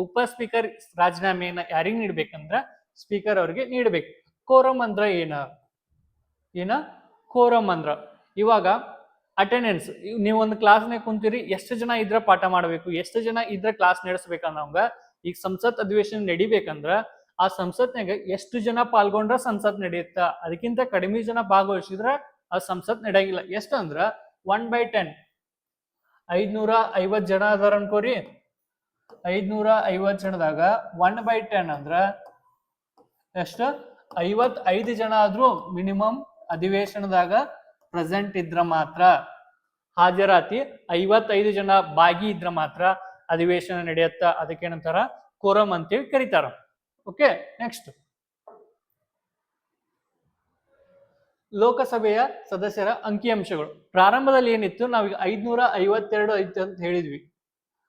ಉಪ ಸ್ಪೀಕರ್ ರಾಜೀನಾಮೆಯನ್ನ ಯಾರಿಗ್ ನೀಡ್ಬೇಕಂದ್ರ ಸ್ಪೀಕರ್ ಅವ್ರಿಗೆ ನೀಡ್ಬೇಕು. ಕೋರಂ ಅಂದ್ರ ಏನ ಕೋರಂ ಅಂದ್ರ ಇವಾಗ ಅಟೆಂಡೆನ್ಸ್. ನೀವು ಒಂದು ಕ್ಲಾಸ್ನಾಗ ಕುಂತೀರಿ, ಎಷ್ಟು ಜನ ಇದ್ರ ಪಾಠ ಮಾಡ್ಬೇಕು, ಎಷ್ಟು ಜನ ಇದ್ರ ಕ್ಲಾಸ್ ನಡೆಸ್ಬೇಕನ್ನೋಂಗ. ಈಗ ಸಂಸತ್ ಅಧಿವೇಶನ ನಡಿಬೇಕಂದ್ರ ಆ ಸಂಸತ್ನಾಗ ಎಷ್ಟು ಜನ ಪಾಲ್ಗೊಂಡ್ರ ಸಂಸತ್ ನಡೆಯುತ್ತ. ಅದಕ್ಕಿಂತ ಕಡಿಮೆ ಜನ ಭಾಗವಹಿಸಿದ್ರ ಆ ಸಂಸತ್ ನಡೆಯಂಗಿಲ್ಲ. ಎಷ್ಟು ಅಂದ್ರ 1/10. 550 ಜನ ಅದಾರ ಅನ್ಕೋರಿ. 550 ಜನದಾಗ 1/10 ಅಂದ್ರ ಎಷ್ಟು, 55 ಜನ ಆದ್ರೂ ಮಿನಿಮಮ್ ಅಧಿವೇಶನದಾಗ ಪ್ರೆಸೆಂಟ್ ಇದ್ರ ಮಾತ್ರ, ಹಾಜರಾತಿ 55 ಜನ ಭಾಗಿ ಇದ್ರ ಮಾತ್ರ ಅಧಿವೇಶನ ನಡೆಯುತ್ತ. ಅದಕ್ಕೇನಂತಾರ ಕೋರಂ ಅಂತೇಳಿ ಕರೀತಾರ. ಓಕೆ. ನೆಕ್ಸ್ಟ್, ಲೋಕಸಭೆಯ ಸದಸ್ಯರ ಅಂಕಿಅಂಶಗಳು. ಪ್ರಾರಂಭದಲ್ಲಿ ಏನಿತ್ತು, ನಾವೀಗ 552 ಐತಿ ಅಂತ ಹೇಳಿದ್ವಿ.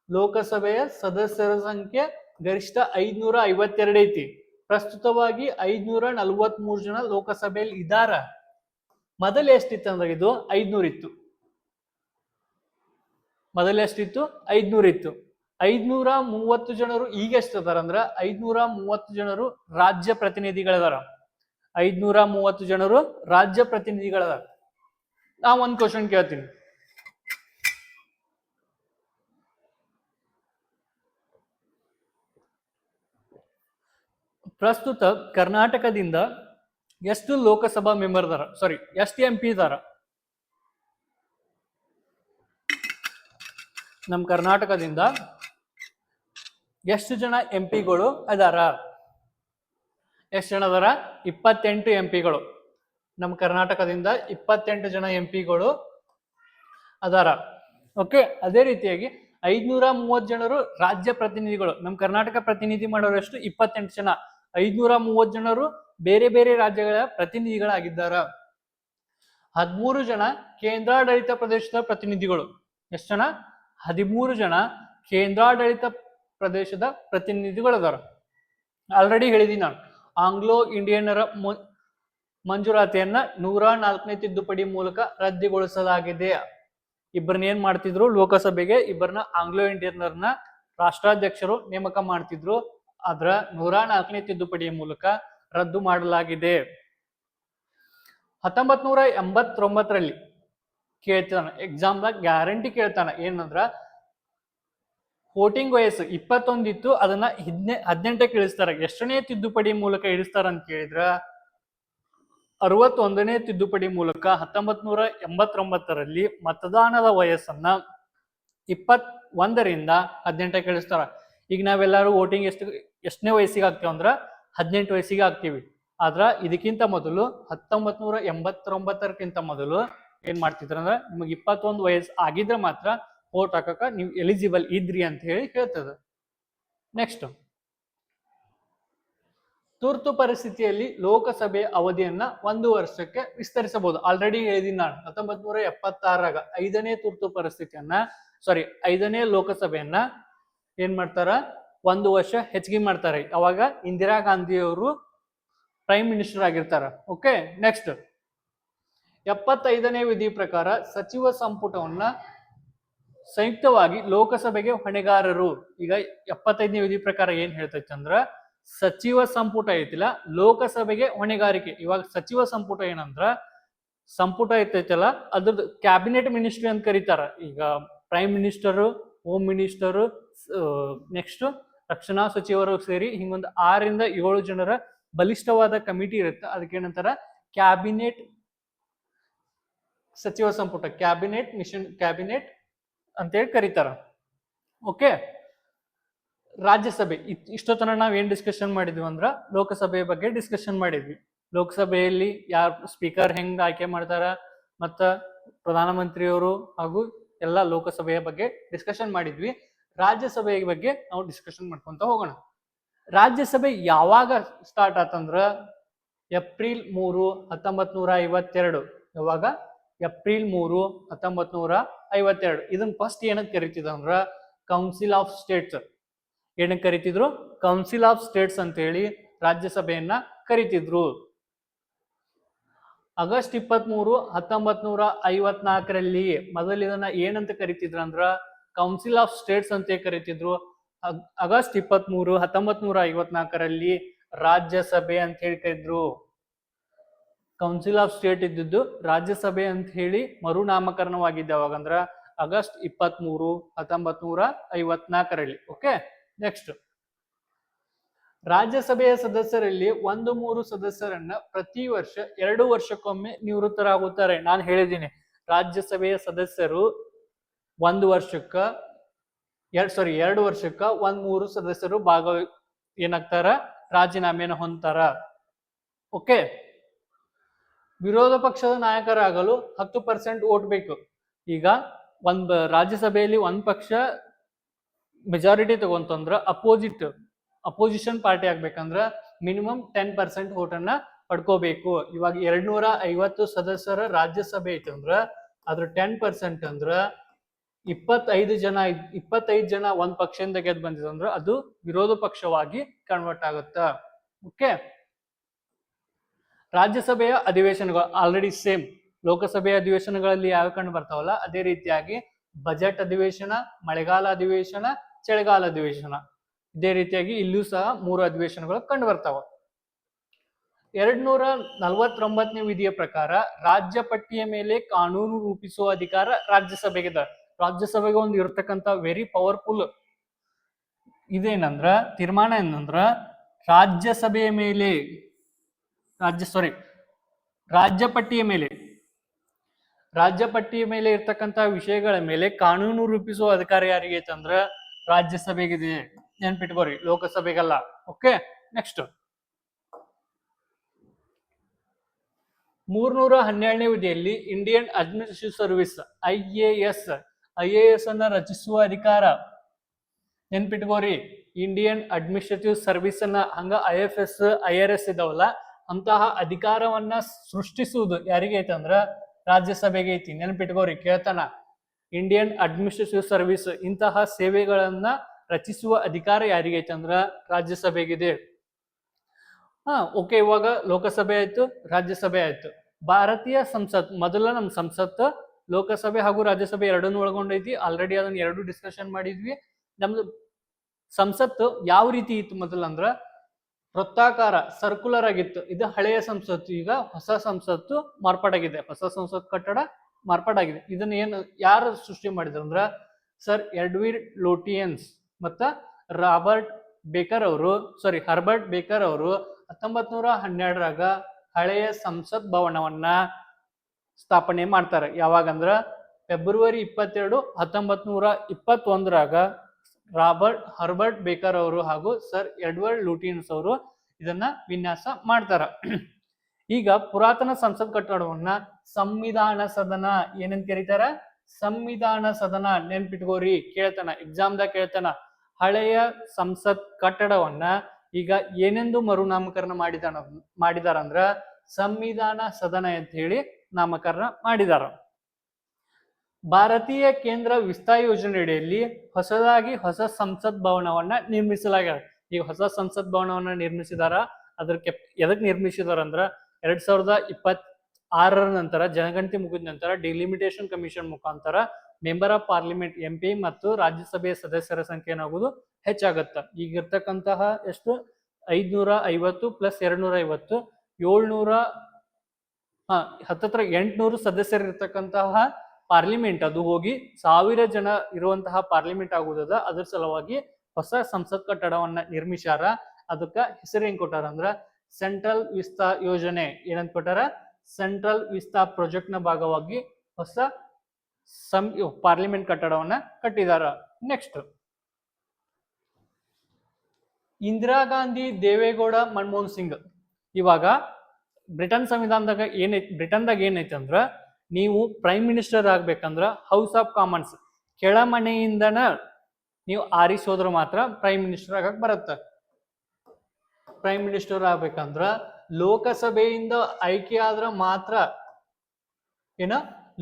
ಲೋಕಸಭೆಯ ಸದಸ್ಯರ ಸಂಖ್ಯೆ ಗರಿಷ್ಠ 552 ಐತಿ. ಪ್ರಸ್ತುತವಾಗಿ 543 ಜನ ಲೋಕಸಭೆಯಲ್ಲಿ ಇದಾರ. ಮೊದಲು ಎಷ್ಟಿತ್ತು ಅಂದ್ರೆ ಇದು 500 ಇತ್ತು. ಮೊದಲು ಎಷ್ಟಿತ್ತು, 500 ಇತ್ತು. 530 ಜನರು ಈಗ ಎಷ್ಟಿದಾರ ಅಂದ್ರ 530 ಜನರು ರಾಜ್ಯ ಪ್ರತಿನಿಧಿಗಳದಾರ. 530 ಜನರು ರಾಜ್ಯ ಪ್ರತಿನಿಧಿಗಳದಾರ. ನಾ ಒಂದ್ ಕ್ವಶನ್ ಕೇಳ್ತೀನಿ. ಪ್ರಸ್ತುತ ಕರ್ನಾಟಕದಿಂದ ಎಷ್ಟು ಲೋಕಸಭಾ ಮೆಂಬರ್ ಇದಾರ, ಸಾರಿ ಎಷ್ಟು MP ಇದಾರ? ನಮ್ಮ ಕರ್ನಾಟಕದಿಂದ ಎಷ್ಟು ಜನ MP-ಗಳು ಅದಾರ? ಎಷ್ಟು ಜನ ಅದಾರ? 28 MP-ಗಳು. ನಮ್ಮ ಕರ್ನಾಟಕದಿಂದ 28 ಜನ MP-ಗಳು ಅದಾರ. ಓಕೆ. ಅದೇ ರೀತಿಯಾಗಿ 530 ಜನರು ರಾಜ್ಯ ಪ್ರತಿನಿಧಿಗಳು. ನಮ್ಮ ಕರ್ನಾಟಕ ಪ್ರತಿನಿಧಿ ಮಾಡೋರು ಎಷ್ಟು? 28 ಜನ. 530 ಜನರು ಬೇರೆ ಬೇರೆ ರಾಜ್ಯಗಳ ಪ್ರತಿನಿಧಿಗಳಾಗಿದ್ದಾರ. 13 ಜನ ಕೇಂದ್ರಾಡಳಿತ ಪ್ರದೇಶದ ಪ್ರತಿನಿಧಿಗಳು. ಎಷ್ಟು ಜನ? 13 ಜನ ಕೇಂದ್ರಾಡಳಿತ ಪ್ರದೇಶದ ಪ್ರತಿನಿಧಿಗಳದಾರ. ಆಲ್ರೆಡಿ ಹೇಳಿದೀನಿ ನಾನು, ಆಂಗ್ಲೋ ಇಂಡಿಯನ್ನರ ಮಂಜೂರಾತಿಯನ್ನ 104ನೇ ತಿದ್ದುಪಡಿ ಮೂಲಕ ರದ್ದುಗೊಳಿಸಲಾಗಿದೆ. ಇಬ್ಬರನ್ನ ಏನ್ ಮಾಡ್ತಿದ್ರು, ಲೋಕಸಭೆಗೆ ಇಬ್ಬರನ್ನ ಆಂಗ್ಲೋ ಇಂಡಿಯನ್ನರ್ನ ರಾಷ್ಟ್ರಾಧ್ಯಕ್ಷರು ನೇಮಕ ಮಾಡ್ತಿದ್ರು. ಆದ್ರ 104ನೇ ತಿದ್ದುಪಡಿಯ ಮೂಲಕ ರದ್ದು ಮಾಡಲಾಗಿದೆ. 1989ರಲ್ಲಿ ಕೇಳ್ತಾನ ಎಕ್ಸಾಮ್ದಾಗ, ಗ್ಯಾರಂಟಿ ಕೇಳ್ತಾನ. ಏನಂದ್ರ ವೋಟಿಂಗ್ ವಯಸ್ಸು 21 ಇತ್ತು, ಅದನ್ನ 18ಕ್ಕೆ ಇಳಿಸ್ತಾರ. ಎಷ್ಟನೇ ತಿದ್ದುಪಡಿ ಮೂಲಕ ಇಳಿಸ್ತಾರ ಅಂತ ಕೇಳಿದ್ರ 61ನೇ ತಿದ್ದುಪಡಿ ಮೂಲಕ 1989ರಲ್ಲಿ ಮತದಾನದ ವಯಸ್ಸನ್ನ 21ರಿಂದ 18ಕ್ಕೆ ಇಳಿಸ್ತಾರ. ಈಗ ನಾವೆಲ್ಲರೂ ವೋಟಿಂಗ್ ಎಷ್ಟನೇ ವಯಸ್ಸಿಗೆ ಆಗ್ತೀವಿ ಅಂದ್ರ 18 ವಯಸ್ಸಿಗೆ ಆಗ್ತೀವಿ. ಆದ್ರ ಇದಕ್ಕಿಂತ ಮೊದಲು 1989ಕ್ಕಿಂತ ಮೊದಲು ಏನ್ ಮಾಡ್ತಿದ್ರ ಅಂದ್ರ ನಿಮಗೆ 21 ವಯಸ್ಸು ಆಗಿದ್ರೆ ಮಾತ್ರ ವೋಟ್ ಹಾಕಕ ನೀವು ಎಲಿಜಿಬಲ್ ಇದ್ರಿ ಅಂತ ಹೇಳಿ ಹೇಳ್ತದ. ನೆಕ್ಸ್ಟ್, ತುರ್ತು ಪರಿಸ್ಥಿತಿಯಲ್ಲಿ ಲೋಕಸಭೆ ಅವಧಿಯನ್ನ 1 ವರ್ಷಕ್ಕೆ ವಿಸ್ತರಿಸಬಹುದು. ಆಲ್ರೆಡಿ ಹೇಳಿದೀನಿ ನಾನು, 1976ರಾಗ 5ನೇ ತುರ್ತು ಪರಿಸ್ಥಿತಿಯನ್ನ, ಸಾರಿ 5ನೇ ಲೋಕಸಭೆಯನ್ನ ಏನ್ ಮಾಡ್ತಾರ, 1 ವರ್ಷ ಹೆಚ್ಚಿಗೆ ಮಾಡ್ತಾರೆ. ಅವಾಗ ಇಂದಿರಾ ಗಾಂಧಿ ಅವರು ಪ್ರೈಮ್ ಮಿನಿಸ್ಟರ್ ಆಗಿರ್ತಾರ. ಓಕೆ. ನೆಕ್ಸ್ಟ್, 75ನೇ ವಿಧಿ ಪ್ರಕಾರ ಸಚಿವ ಸಂಪುಟವನ್ನ ಸಂಯುಕ್ತವಾಗಿ ಲೋಕಸಭೆಗೆ ಹೊಣೆಗಾರರು. ಈಗ 75ನೇ ವಿಧಿ ಪ್ರಕಾರ ಏನ್ ಹೇಳ್ತೈತೆ ಅಂದ್ರ ಸಚಿವ ಸಂಪುಟ ಐತಿಲ್ಲ, ಲೋಕಸಭೆಗೆ ಹೊಣೆಗಾರಿಕೆ. ಇವಾಗ ಸಚಿವ ಸಂಪುಟ ಏನಂದ್ರ ಸಂಪುಟ ಐತೈತಲ್ಲ, ಅದ್ರದ್ದು ಕ್ಯಾಬಿನೆಟ್ ಮಿನಿಸ್ಟ್ರಿ ಅಂತ ಕರೀತಾರ. ಈಗ prime minister, home minister, next ರಕ್ಷಣಾ ಸಚಿವರು ಸೇರಿ ಹಿಂಗೊಂದು 6ರಿಂದ 7 ಜನರ ಬಲಿಷ್ಠವಾದ ಕಮಿಟಿ ಇರುತ್ತೆ. ಅದಕ್ಕೇನಂತಾರ ಕ್ಯಾಬಿನೆಟ್ ಸಚಿವ ಸಂಪುಟ, ಕ್ಯಾಬಿನೆಟ್ ಅಂತೇಳಿ ಕರೀತಾರ. ಓಕೆ. ರಾಜ್ಯಸಭೆ ಇಷ್ಟೊತ್ತನ ನಾವ್ ಏನ್ ಡಿಸ್ಕಷನ್ ಮಾಡಿದ್ವಿ ಅಂದ್ರ ಲೋಕಸಭೆಯ ಬಗ್ಗೆ ಡಿಸ್ಕಷನ್ ಮಾಡಿದ್ವಿ. ಲೋಕಸಭೆಯಲ್ಲಿ ಯಾರು ಸ್ಪೀಕರ್ ಹೆಂಗ್ ಆಯ್ಕೆ ಮಾಡ್ತಾರ, ಮತ್ತ ಪ್ರಧಾನಮಂತ್ರಿಯವರು ಹಾಗೂ ಎಲ್ಲ ಲೋಕಸಭೆಯ ಬಗ್ಗೆ ಡಿಸ್ಕಷನ್ ಮಾಡಿದ್ವಿ. ರಾಜ್ಯಸಭೆಯ ಬಗ್ಗೆ ನಾವು ಡಿಸ್ಕಷನ್ ಮಾಡ್ಕೊಂತ ಹೋಗೋಣ. ರಾಜ್ಯಸಭೆ ಯಾವಾಗ ಸ್ಟಾರ್ಟ್ ಆತಂದ್ರ ಏಪ್ರಿಲ್ 3, 1952. ಯಾವಾಗ? ಏಪ್ರಿಲ್ 3, 1952. ಇದನ್ನ ಫಸ್ಟ್ ಏನಂತ ಕರಿತಿದ್ರು ಅಂದ್ರ ಕೌನ್ಸಿಲ್ ಆಫ್ ಸ್ಟೇಟ್ಸ್. ಏನಂತ ಕರಿತಿದ್ರು? ಕೌನ್ಸಿಲ್ ಆಫ್ ಸ್ಟೇಟ್ಸ್ ಅಂತ ಹೇಳಿ ರಾಜ್ಯಸಭೆಯನ್ನ ಕರಿತಿದ್ರು. ಆಗಸ್ಟ್ 23, 1954ರಲ್ಲಿ ಮೊದಲು ಇದನ್ನ ಏನಂತ ಕರಿತಿದ್ರು ಅಂದ್ರ ಕೌನ್ಸಿಲ್ ಆಫ್ ಸ್ಟೇಟ್ಸ್ ಅಂತ ಕರಿತಿದ್ರು. ಆಗಸ್ಟ್ 23, 1954ರಲ್ಲಿ ರಾಜ್ಯಸಭೆ ಅಂತ ಹೇಳಿ ಕರೆದ್ರು. ಕೌನ್ಸಿಲ್ ಆಫ್ ಸ್ಟೇಟ್ ಇದ್ದಿದ್ದು ರಾಜ್ಯಸಭೆ ಅಂತ ಹೇಳಿ ಮರುನಾಮಕರಣವಾಗಿದ್ದ ಅವಾಗಂದ್ರ ಆಗಸ್ಟ್ 23, 1954ರಲ್ಲಿ. Okay, next. ರಾಜ್ಯಸಭೆಯ ಸದಸ್ಯರಲ್ಲಿ 1/3 ಸದಸ್ಯರನ್ನ ಪ್ರತಿ ವರ್ಷ 2 ವರ್ಷಕ್ಕೊಮ್ಮೆ ನಿವೃತ್ತರಾಗುತ್ತಾರೆ. ನಾನು ಹೇಳಿದ್ದೀನಿ, ರಾಜ್ಯಸಭೆಯ ಸದಸ್ಯರು 2 ವರ್ಷಕ್ಕ 1/3 ಸದಸ್ಯರು ಏನಾಗ್ತಾರ? ರಾಜೀನಾಮೆಯನ್ನು ಹೊಂದ್ತಾರ. ಓಕೆ. ವಿರೋಧ ಪಕ್ಷದ ನಾಯಕರಾಗಲು 10% ವೋಟ್ ಬೇಕು. ಈಗ ಒಂದು ರಾಜ್ಯಸಭೆಯಲ್ಲಿ ಒಂದ್ ಪಕ್ಷ ಮೆಜಾರಿಟಿ ತಗೊಂತಂದ್ರ ಅಪೋಸಿಷನ್ ಪಾರ್ಟಿ ಆಗ್ಬೇಕಂದ್ರ ಮಿನಿಮಮ್ 10% ವೋಟ್ ಅನ್ನ ಪಡ್ಕೋಬೇಕು. ಇವಾಗ 250 ಸದಸ್ಯರ ರಾಜ್ಯಸಭೆ ಐತಂದ್ರ ಅದ್ರ 10% ಅಂದ್ರ 25 ಜನ ಒಂದ್ ಪಕ್ಷದಿಂದ ಗೆದ್ದು ಬಂದಿದಂದ್ರ ಅದು ವಿರೋಧ ಪಕ್ಷವಾಗಿ ಕನ್ವರ್ಟ್ ಆಗುತ್ತ. ಓಕೆ. ರಾಜ್ಯಸಭೆಯ ಅಧಿವೇಶನಗಳು ಆಲ್ರೆಡಿ ಸೇಮ್ ಲೋಕಸಭೆಯ ಅಧಿವೇಶನಗಳಲ್ಲಿ ಯಾವ ಕಂಡು ಬರ್ತಾವಲ್ಲ ಅದೇ ರೀತಿಯಾಗಿ ಬಜೆಟ್ ಅಧಿವೇಶನ, ಮಳೆಗಾಲ ಅಧಿವೇಶನ, ಚಳಿಗಾಲ ಅಧಿವೇಶನ, ಇದೇ ರೀತಿಯಾಗಿ ಇಲ್ಲೂ ಸಹ 3 ಅಧಿವೇಶನಗಳು ಕಂಡು ಬರ್ತಾವ. 249ನೇ ವಿಧಿಯ ಪ್ರಕಾರ ರಾಜ್ಯ ಪಟ್ಟಿಯ ಮೇಲೆ ಕಾನೂನು ರೂಪಿಸುವ ಅಧಿಕಾರ ರಾಜ್ಯಸಭೆಗಿದೆ. ರಾಜ್ಯಸಭೆಗೆ ಒಂದು ಇರತಕ್ಕಂತ ವೆರಿ ಪವರ್ಫುಲ್ ಇದೇನಂದ್ರ ತೀರ್ಮಾನ ಏನಂದ್ರ ರಾಜ್ಯಸಭೆಯ ಮೇಲೆ ರಾಜ್ಯ ಪಟ್ಟಿಯ ಮೇಲೆ ಇರ್ತಕ್ಕಂತ ವಿಷಯಗಳ ಮೇಲೆ ಕಾನೂನು ರೂಪಿಸುವ ಅಧಿಕಾರ ಯಾರಿಗೆ ಐತಂದ್ರ ರಾಜ್ಯಸಭೆಗಿದೆ. ನೆನ್ಪಿಟ್ಕೋರಿ, ಲೋಕಸಭೆಗಲ್ಲ. Okay, next. 312ನೇ ವಿಧಿಯಲ್ಲಿ ಇಂಡಿಯನ್ ಅಡ್ಮಿನಿಸ್ಟ್ರೇಟಿವ್ ಸರ್ವಿಸ್ IAS ಅನ್ನ ರಚಿಸುವ ಅಧಿಕಾರ. ನೆನ್ಪಿಟ್ಕೋರಿ, ಇಂಡಿಯನ್ ಅಡ್ಮಿನಿಸ್ಟ್ರೇಟಿವ್ ಸರ್ವಿಸ್ ಅನ್ನ ಹಂಗ IFS, IRS ಇದಾವಲ್ಲ ಅಂತಹ ಅಧಿಕಾರವನ್ನ ಸೃಷ್ಟಿಸುವುದು ಯಾರಿಗೆ ಐತಂದ್ರ ರಾಜ್ಯಸಭೆಗೆ ಐತಿ. ನೆನ್ಪಿಟ್ಕೋರಿ, ಕೇಳ್ತಾನ. ಇಂಡಿಯನ್ ಅಡ್ಮಿನಿಸ್ಟ್ರೇಟಿವ್ ಸರ್ವಿಸ್ ಇಂತಹ ಸೇವೆಗಳನ್ನ ರಚಿಸುವ ಅಧಿಕಾರ ಯಾರಿಗೆ ಐತಂದ್ರ ರಾಜ್ಯಸಭೆಗಿದೆ. ಓಕೆ, ಇವಾಗ ಲೋಕಸಭೆ ಆಯ್ತು, ರಾಜ್ಯಸಭೆ ಆಯ್ತು. ಭಾರತೀಯ ಸಂಸತ್ ಮೊದಲ ನಮ್ಮ ಸಂಸತ್ ಲೋಕಸಭೆ ಹಾಗೂ ರಾಜ್ಯಸಭೆ ಎರಡನ್ನೂ ಒಳಗೊಂಡೈತಿ. ಆಲ್ರೆಡಿ ಅದನ್ನ ಎರಡು ಡಿಸ್ಕಷನ್ ಮಾಡಿದ್ವಿ. ನಮ್ದು ಸಂಸತ್ತು ಯಾವ ರೀತಿ ಇತ್ತು ಮೊದಲಂದ್ರ ವೃತ್ತಾಕಾರ, ಸರ್ಕ್ಯುಲರ್ ಆಗಿತ್ತು. ಇದು ಹಳೆಯ ಸಂಸತ್ತು. ಈಗ ಹೊಸ ಸಂಸತ್ತು ಮಾರ್ಪಾಡಾಗಿದೆ, ಹೊಸ ಸಂಸತ್ ಕಟ್ಟಡ ಮಾರ್ಪಾಡಾಗಿದೆ. ಇದನ್ನ ಯಾರು ಸೃಷ್ಟಿ ಮಾಡಿದ್ರು ಅಂದ್ರ ಸರ್ ಎಡ್ವಿನ್ ಲೋಟಿಯನ್ಸ್ ಮತ್ತ ಹರ್ಬರ್ಟ್ ಬೇಕರ್ ಅವರು 1912ರಾಗ ಹಳೆಯ ಸಂಸತ್ ಭವನವನ್ನ ಸ್ಥಾಪನೆ ಮಾಡ್ತಾರೆ. ಯಾವಾಗಂದ್ರ ಫೆಬ್ರವರಿ 22, 1921ರಾಗ ಹರ್ಬರ್ಟ್ ಬೇಕರ್ ಅವರು ಹಾಗೂ ಸರ್ ಎಡ್ವರ್ಡ್ ಲೂಟಿಯನ್ಸ್ ಅವರು ಇದನ್ನ ವಿನ್ಯಾಸ ಮಾಡ್ತಾರ. ಈಗ ಪುರಾತನ ಸಂಸತ್ ಕಟ್ಟಡವನ್ನ ಸಂವಿಧಾನ ಸದನ ಏನಂತ ಕರೀತಾರ? ಸಂವಿಧಾನ ಸದನ. ನೆನ್ಪಿಟ್ಕೋರಿ, ಕೇಳ್ತಾನ, ಎಕ್ಸಾಮ್ದಾಗ ಕೇಳ್ತಾನ. ಹಳೆಯ ಸಂಸತ್ ಕಟ್ಟಡವನ್ನ ಈಗ ಏನೆಂದು ಮರುನಾಮಕರಣ ಮಾಡಿದಾರಂದ್ರ ಸಂವಿಧಾನ ಸದನ ಅಂತ ಹೇಳಿ ನಾಮಕರಣ ಮಾಡಿದಾರ. ಭಾರತೀಯ ಕೇಂದ್ರ ವಿಸ್ತಾರ ಯೋಜನೆ ಅಡಿಯಲ್ಲಿ ಹೊಸದಾಗಿ ಹೊಸ ಸಂಸತ್ ಭವನವನ್ನ ನಿರ್ಮಿಸಲಾಗಿದೆ. ಈಗ ಹೊಸ ಸಂಸತ್ ಭವನವನ್ನ ನಿರ್ಮಿಸಿದಾರ. ಅದಕ್ಕೆ ಎದಕ್ ನಿರ್ಮಿಸಿದಾರ ಅಂದ್ರ 2026 ನಂತರ ಜನಗಣತಿ ಮುಗಿದ ನಂತರ ಡಿಲಿಮಿಟೇಷನ್ ಕಮಿಷನ್ ಮುಖಾಂತರ ಮೆಂಬರ್ ಆಫ್ ಪಾರ್ಲಿಮೆಂಟ್ MP ಮತ್ತು ರಾಜ್ಯಸಭೆಯ ಸದಸ್ಯರ ಸಂಖ್ಯೆ ಏನಾಗುವುದು ಹೆಚ್ಚಾಗತ್ತ. ಈಗ ಇರ್ತಕ್ಕಂತಹ ಎಷ್ಟು 550 + 250 700 ಹತ್ತತ್ರ 800 ಸದಸ್ಯರು ಇರ್ತಕ್ಕಂತಹ ಪಾರ್ಲಿಮೆಂಟ್ ಅದು ಹೋಗಿ 1000 ಜನ ಇರುವಂತಹ ಪಾರ್ಲಿಮೆಂಟ್ ಆಗುವುದ. ಅದ್ರ ಸಲುವಾಗಿ ಹೊಸ ಸಂಸತ್ ಕಟ್ಟಡವನ್ನ ನಿರ್ಮಿಸ್ಯಾರ. ಅದಕ್ಕ ಹೆಸರು ಏನ್ ಕೊಟ್ಟಾರ ಅಂದ್ರ ಸೆಂಟ್ರಲ್ ವಿಸ್ತಾ ಯೋಜನೆ. ಏನಂತ ಕೊಟ್ಟಾರ? ಸೆಂಟ್ರಲ್ ವಿಸ್ತಾ ಪ್ರಾಜೆಕ್ಟ್ ನ ಭಾಗವಾಗಿ ಹೊಸ ಪಾರ್ಲಿಮೆಂಟ್ ಕಟ್ಟಡವನ್ನ ಕಟ್ಟಿದಾರ. ನೆಕ್ಸ್ಟ್, ಇಂದಿರಾ ಗಾಂಧಿ, ದೇವೇಗೌಡ, ಮನಮೋಹನ್ ಸಿಂಗ್. ಇವಾಗ ಬ್ರಿಟನ್ದಾಗ ಏನೈತೆ ಅಂದ್ರ ನೀವು ಪ್ರೈಮ್ ಮಿನಿಸ್ಟರ್ ಆಗ್ಬೇಕಂದ್ರ ಹೌಸ್ ಆಫ್ ಕಾಮನ್ಸ್ ಕೆಳಮನೆಯಿಂದನ ನೀವು ಆರಿಸೋದ್ರ ಮಾತ್ರ ಪ್ರೈಮ್ ಮಿನಿಸ್ಟರ್ ಆಗಕ್ ಬರತ್ತ. ಪ್ರೈಮ್ ಮಿನಿಸ್ಟರ್ ಆಗ್ಬೇಕಂದ್ರ ಲೋಕಸಭೆಯಿಂದ ಆಯ್ಕೆ ಆದ್ರ ಮಾತ್ರ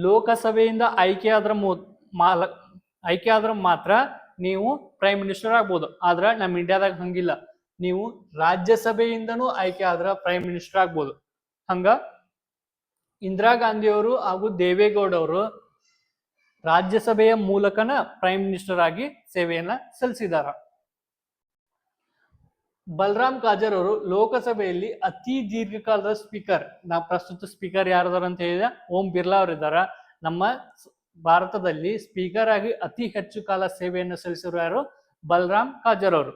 ಲೋಕಸಭೆಯಿಂದ ಆಯ್ಕೆ ಆದ್ರ ಮಾತ್ರ ನೀವು ಪ್ರೈಮ್ ಮಿನಿಸ್ಟರ್ ಆಗ್ಬೋದು. ಆದ್ರ ನಮ್ಮ ಇಂಡಿಯಾದಾಗ ಹಂಗಿಲ್ಲ, ನೀವು ರಾಜ್ಯಸಭೆಯಿಂದನೂ ಆಯ್ಕೆ ಆದ್ರ ಪ್ರೈಮ್ ಮಿನಿಸ್ಟರ್ ಆಗ್ಬೋದು. ಹಂಗ ಇಂದಿರಾ ಗಾಂಧಿ ಅವರು ಹಾಗೂ ದೇವೇಗೌಡ ಅವರು ರಾಜ್ಯಸಭೆಯ ಮೂಲಕನ ಪ್ರೈಮ್ ಮಿನಿಸ್ಟರ್ ಆಗಿ ಸೇವೆಯನ್ನ ಸಲ್ಲಿಸಿದಾರ. ಬಲರಾಮ್ ಕಾಜರ್ ಅವರು ಲೋಕಸಭೆಯಲ್ಲಿ ಅತಿ ದೀರ್ಘಕಾಲದ ಸ್ಪೀಕರ್. ಪ್ರಸ್ತುತ ಸ್ಪೀಕರ್ ಯಾರದಾರ ಅಂತ ಹೇಳಿದ್ರೆ ಓಂ ಬಿರ್ಲಾ ಅವರಿದ್ದಾರ. ನಮ್ಮ ಭಾರತದಲ್ಲಿ ಸ್ಪೀಕರ್ ಆಗಿ ಅತಿ ಹೆಚ್ಚು ಕಾಲ ಸೇವೆಯನ್ನು ಸಲ್ಲಿಸಿರುವ ಯಾರು? ಬಲರಾಮ್ ಕಾಜರ್ ಅವರು.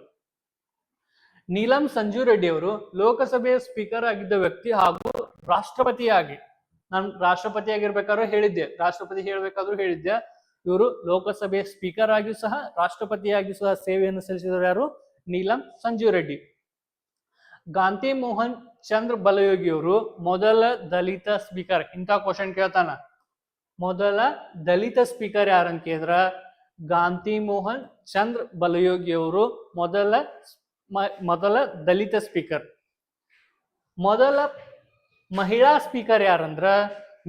ನೀಲಂ ಸಂಜು ರೆಡ್ಡಿ ಅವರು ಲೋಕಸಭೆಯ ಸ್ಪೀಕರ್ ಆಗಿದ್ದ ವ್ಯಕ್ತಿ ಹಾಗೂ ರಾಷ್ಟ್ರಪತಿಯಾಗಿ, ನಾನು ರಾಷ್ಟ್ರಪತಿ ಆಗಿರ್ಬೇಕಾದ್ರೂ ಹೇಳಿದ್ದೆ, ಇವರು ಲೋಕಸಭೆಯ ಸ್ಪೀಕರ್ ಆಗಿಯೂ ಸಹ ರಾಷ್ಟ್ರಪತಿಯಾಗಿಯೂ ಸಹ ಸೇವೆಯನ್ನು ಸಲ್ಲಿಸಿದವರು ಯಾರು? ನೀಲಂ ಸಂಜು ರೆಡ್ಡಿ. ಗಾಂಧಿ ಮೋಹನ್ ಚಂದ್ರ ಬಲಯೋಗಿ ಅವರು ಮೊದಲ ದಲಿತ ಸ್ಪೀಕರ್. ಇಂಥ ಕ್ವಶನ್ ಕೇಳ್ತಾನ, ಮೊದಲ ದಲಿತ ಸ್ಪೀಕರ್ ಯಾರಂತ ಕೇಳಿದ್ರ ಗಾಂಧಿ ಮೋಹನ್ ಚಂದ್ರ ಬಲಯೋಗಿ ಅವರು ಮೊದಲ ದಲಿತ ಸ್ಪೀಕರ್. ಮೊದಲ ಮಹಿಳಾ ಸ್ಪೀಕರ್ ಯಾರಂದ್ರ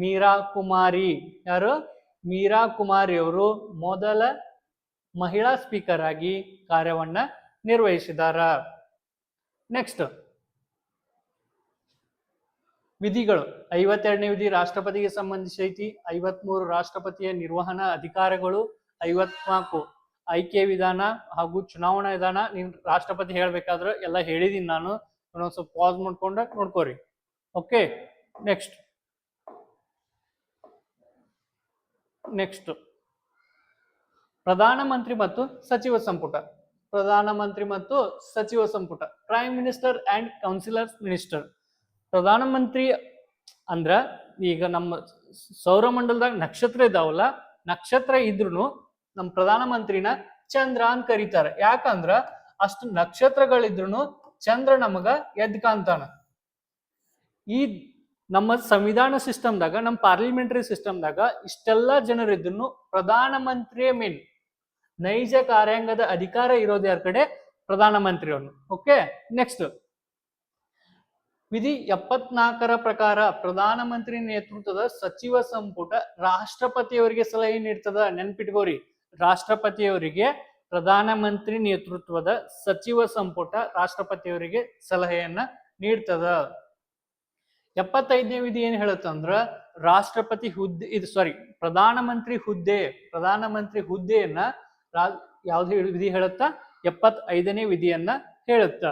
ಮೀರಾ ಕುಮಾರಿ. ಯಾರು? ಮೀರಾ ಕುಮಾರಿ ಅವರು ಮೊದಲ ಮಹಿಳಾ ಸ್ಪೀಕರ್ ಆಗಿ ಕಾರ್ಯವನ್ನ ನಿರ್ವಹಿಸಿದಾರ. ನೆಕ್ಸ್ಟ್ ವಿಧಿಗಳು. 52ನೇ ವಿಧಿ ರಾಷ್ಟ್ರಪತಿಗೆ ಸಂಬಂಧಿಸೈತಿ. 53 ರಾಷ್ಟ್ರಪತಿಯ ನಿರ್ವಹಣಾ ಅಧಿಕಾರಗಳು. 54 ಆಯ್ಕೆ ವಿಧಾನ ಹಾಗೂ ಚುನಾವಣಾ ವಿಧಾನ. ನೀನ್ ರಾಷ್ಟ್ರಪತಿ ಹೇಳ್ಬೇಕಾದ್ರೆ ಎಲ್ಲ ಹೇಳಿದೀನಿ ನಾನು, ಒಂದ್ ಸ್ವಲ್ಪ ಪಾಸ್ ಮಾಡ್ಕೊಂಡ ನೋಡ್ಕೋರಿ. ಓಕೆ, ನೆಕ್ಸ್ಟ್ ಪ್ರಧಾನಮಂತ್ರಿ ಮತ್ತು ಸಚಿವ ಸಂಪುಟ. ಪ್ರಧಾನಮಂತ್ರಿ ಮತ್ತು ಸಚಿವ ಸಂಪುಟ. Prime minister and councillor minister. ಪ್ರಧಾನಮಂತ್ರಿ ಅಂದ್ರ ಈಗ ನಮ್ಮ ಸೌರಮಂಡಲದಾಗ ನಕ್ಷತ್ರ ಇದಾವಲ್ಲ, ನಕ್ಷತ್ರ ಇದ್ರುನು ನಮ್ಮ ಪ್ರಧಾನಮಂತ್ರಿನ ಚಂದ್ರ ಅಂತ ಕರೀತಾರೆ. ಯಾಕಂದ್ರ ಅಷ್ಟು ನಕ್ಷತ್ರಗಳಿದ್ರು ಚಂದ್ರ ನಮಗ ಎದ್ ಕಾಣ್ತಾನ. ಈ ನಮ್ಮ ಸಂವಿಧಾನ ಸಿಸ್ಟಮ್ದಾಗ, ನಮ್ಮ ಪಾರ್ಲಿಮೆಂಟರಿ ಸಿಸ್ಟಮ್ದಾಗ ಇಷ್ಟೆಲ್ಲಾ ಜನರಿದ್ರು ಪ್ರಧಾನಮಂತ್ರಿಯ ಮೇನ್ ನೈಜ ಕಾರ್ಯಾಂಗದ ಅಧಿಕಾರ ಇರೋದು ಯಾರ ಕಡೆ? ಪ್ರಧಾನಮಂತ್ರಿ ಅವರು. ಓಕೆ, ನೆಕ್ಸ್ಟ್ ವಿಧಿ 74ರ ಪ್ರಕಾರ ಪ್ರಧಾನಮಂತ್ರಿ ನೇತೃತ್ವದ ಸಚಿವ ಸಂಪುಟ ರಾಷ್ಟ್ರಪತಿಯವರಿಗೆ ಸಲಹೆ ನೀಡ್ತದ. ನೆನ್ಪಿಟ್ಕೋರಿ, ರಾಷ್ಟ್ರಪತಿಯವರಿಗೆ ಪ್ರಧಾನಮಂತ್ರಿ ನೇತೃತ್ವದ ಸಚಿವ ಸಂಪುಟ ರಾಷ್ಟ್ರಪತಿಯವರಿಗೆ ಸಲಹೆಯನ್ನ ನೀಡ್ತದ. 75ನೇ ವಿಧಿ ಏನ್ ಹೇಳುತ್ತಂದ್ರ ರಾಷ್ಟ್ರಪತಿ ಹುದ್ದೆ ಪ್ರಧಾನಮಂತ್ರಿ ಹುದ್ದೆಯನ್ನ ಯಾವ್ದು ವಿಧಿ ಹೇಳುತ್ತ? 75ನೇ ವಿಧಿಯನ್ನ ಹೇಳುತ್ತ.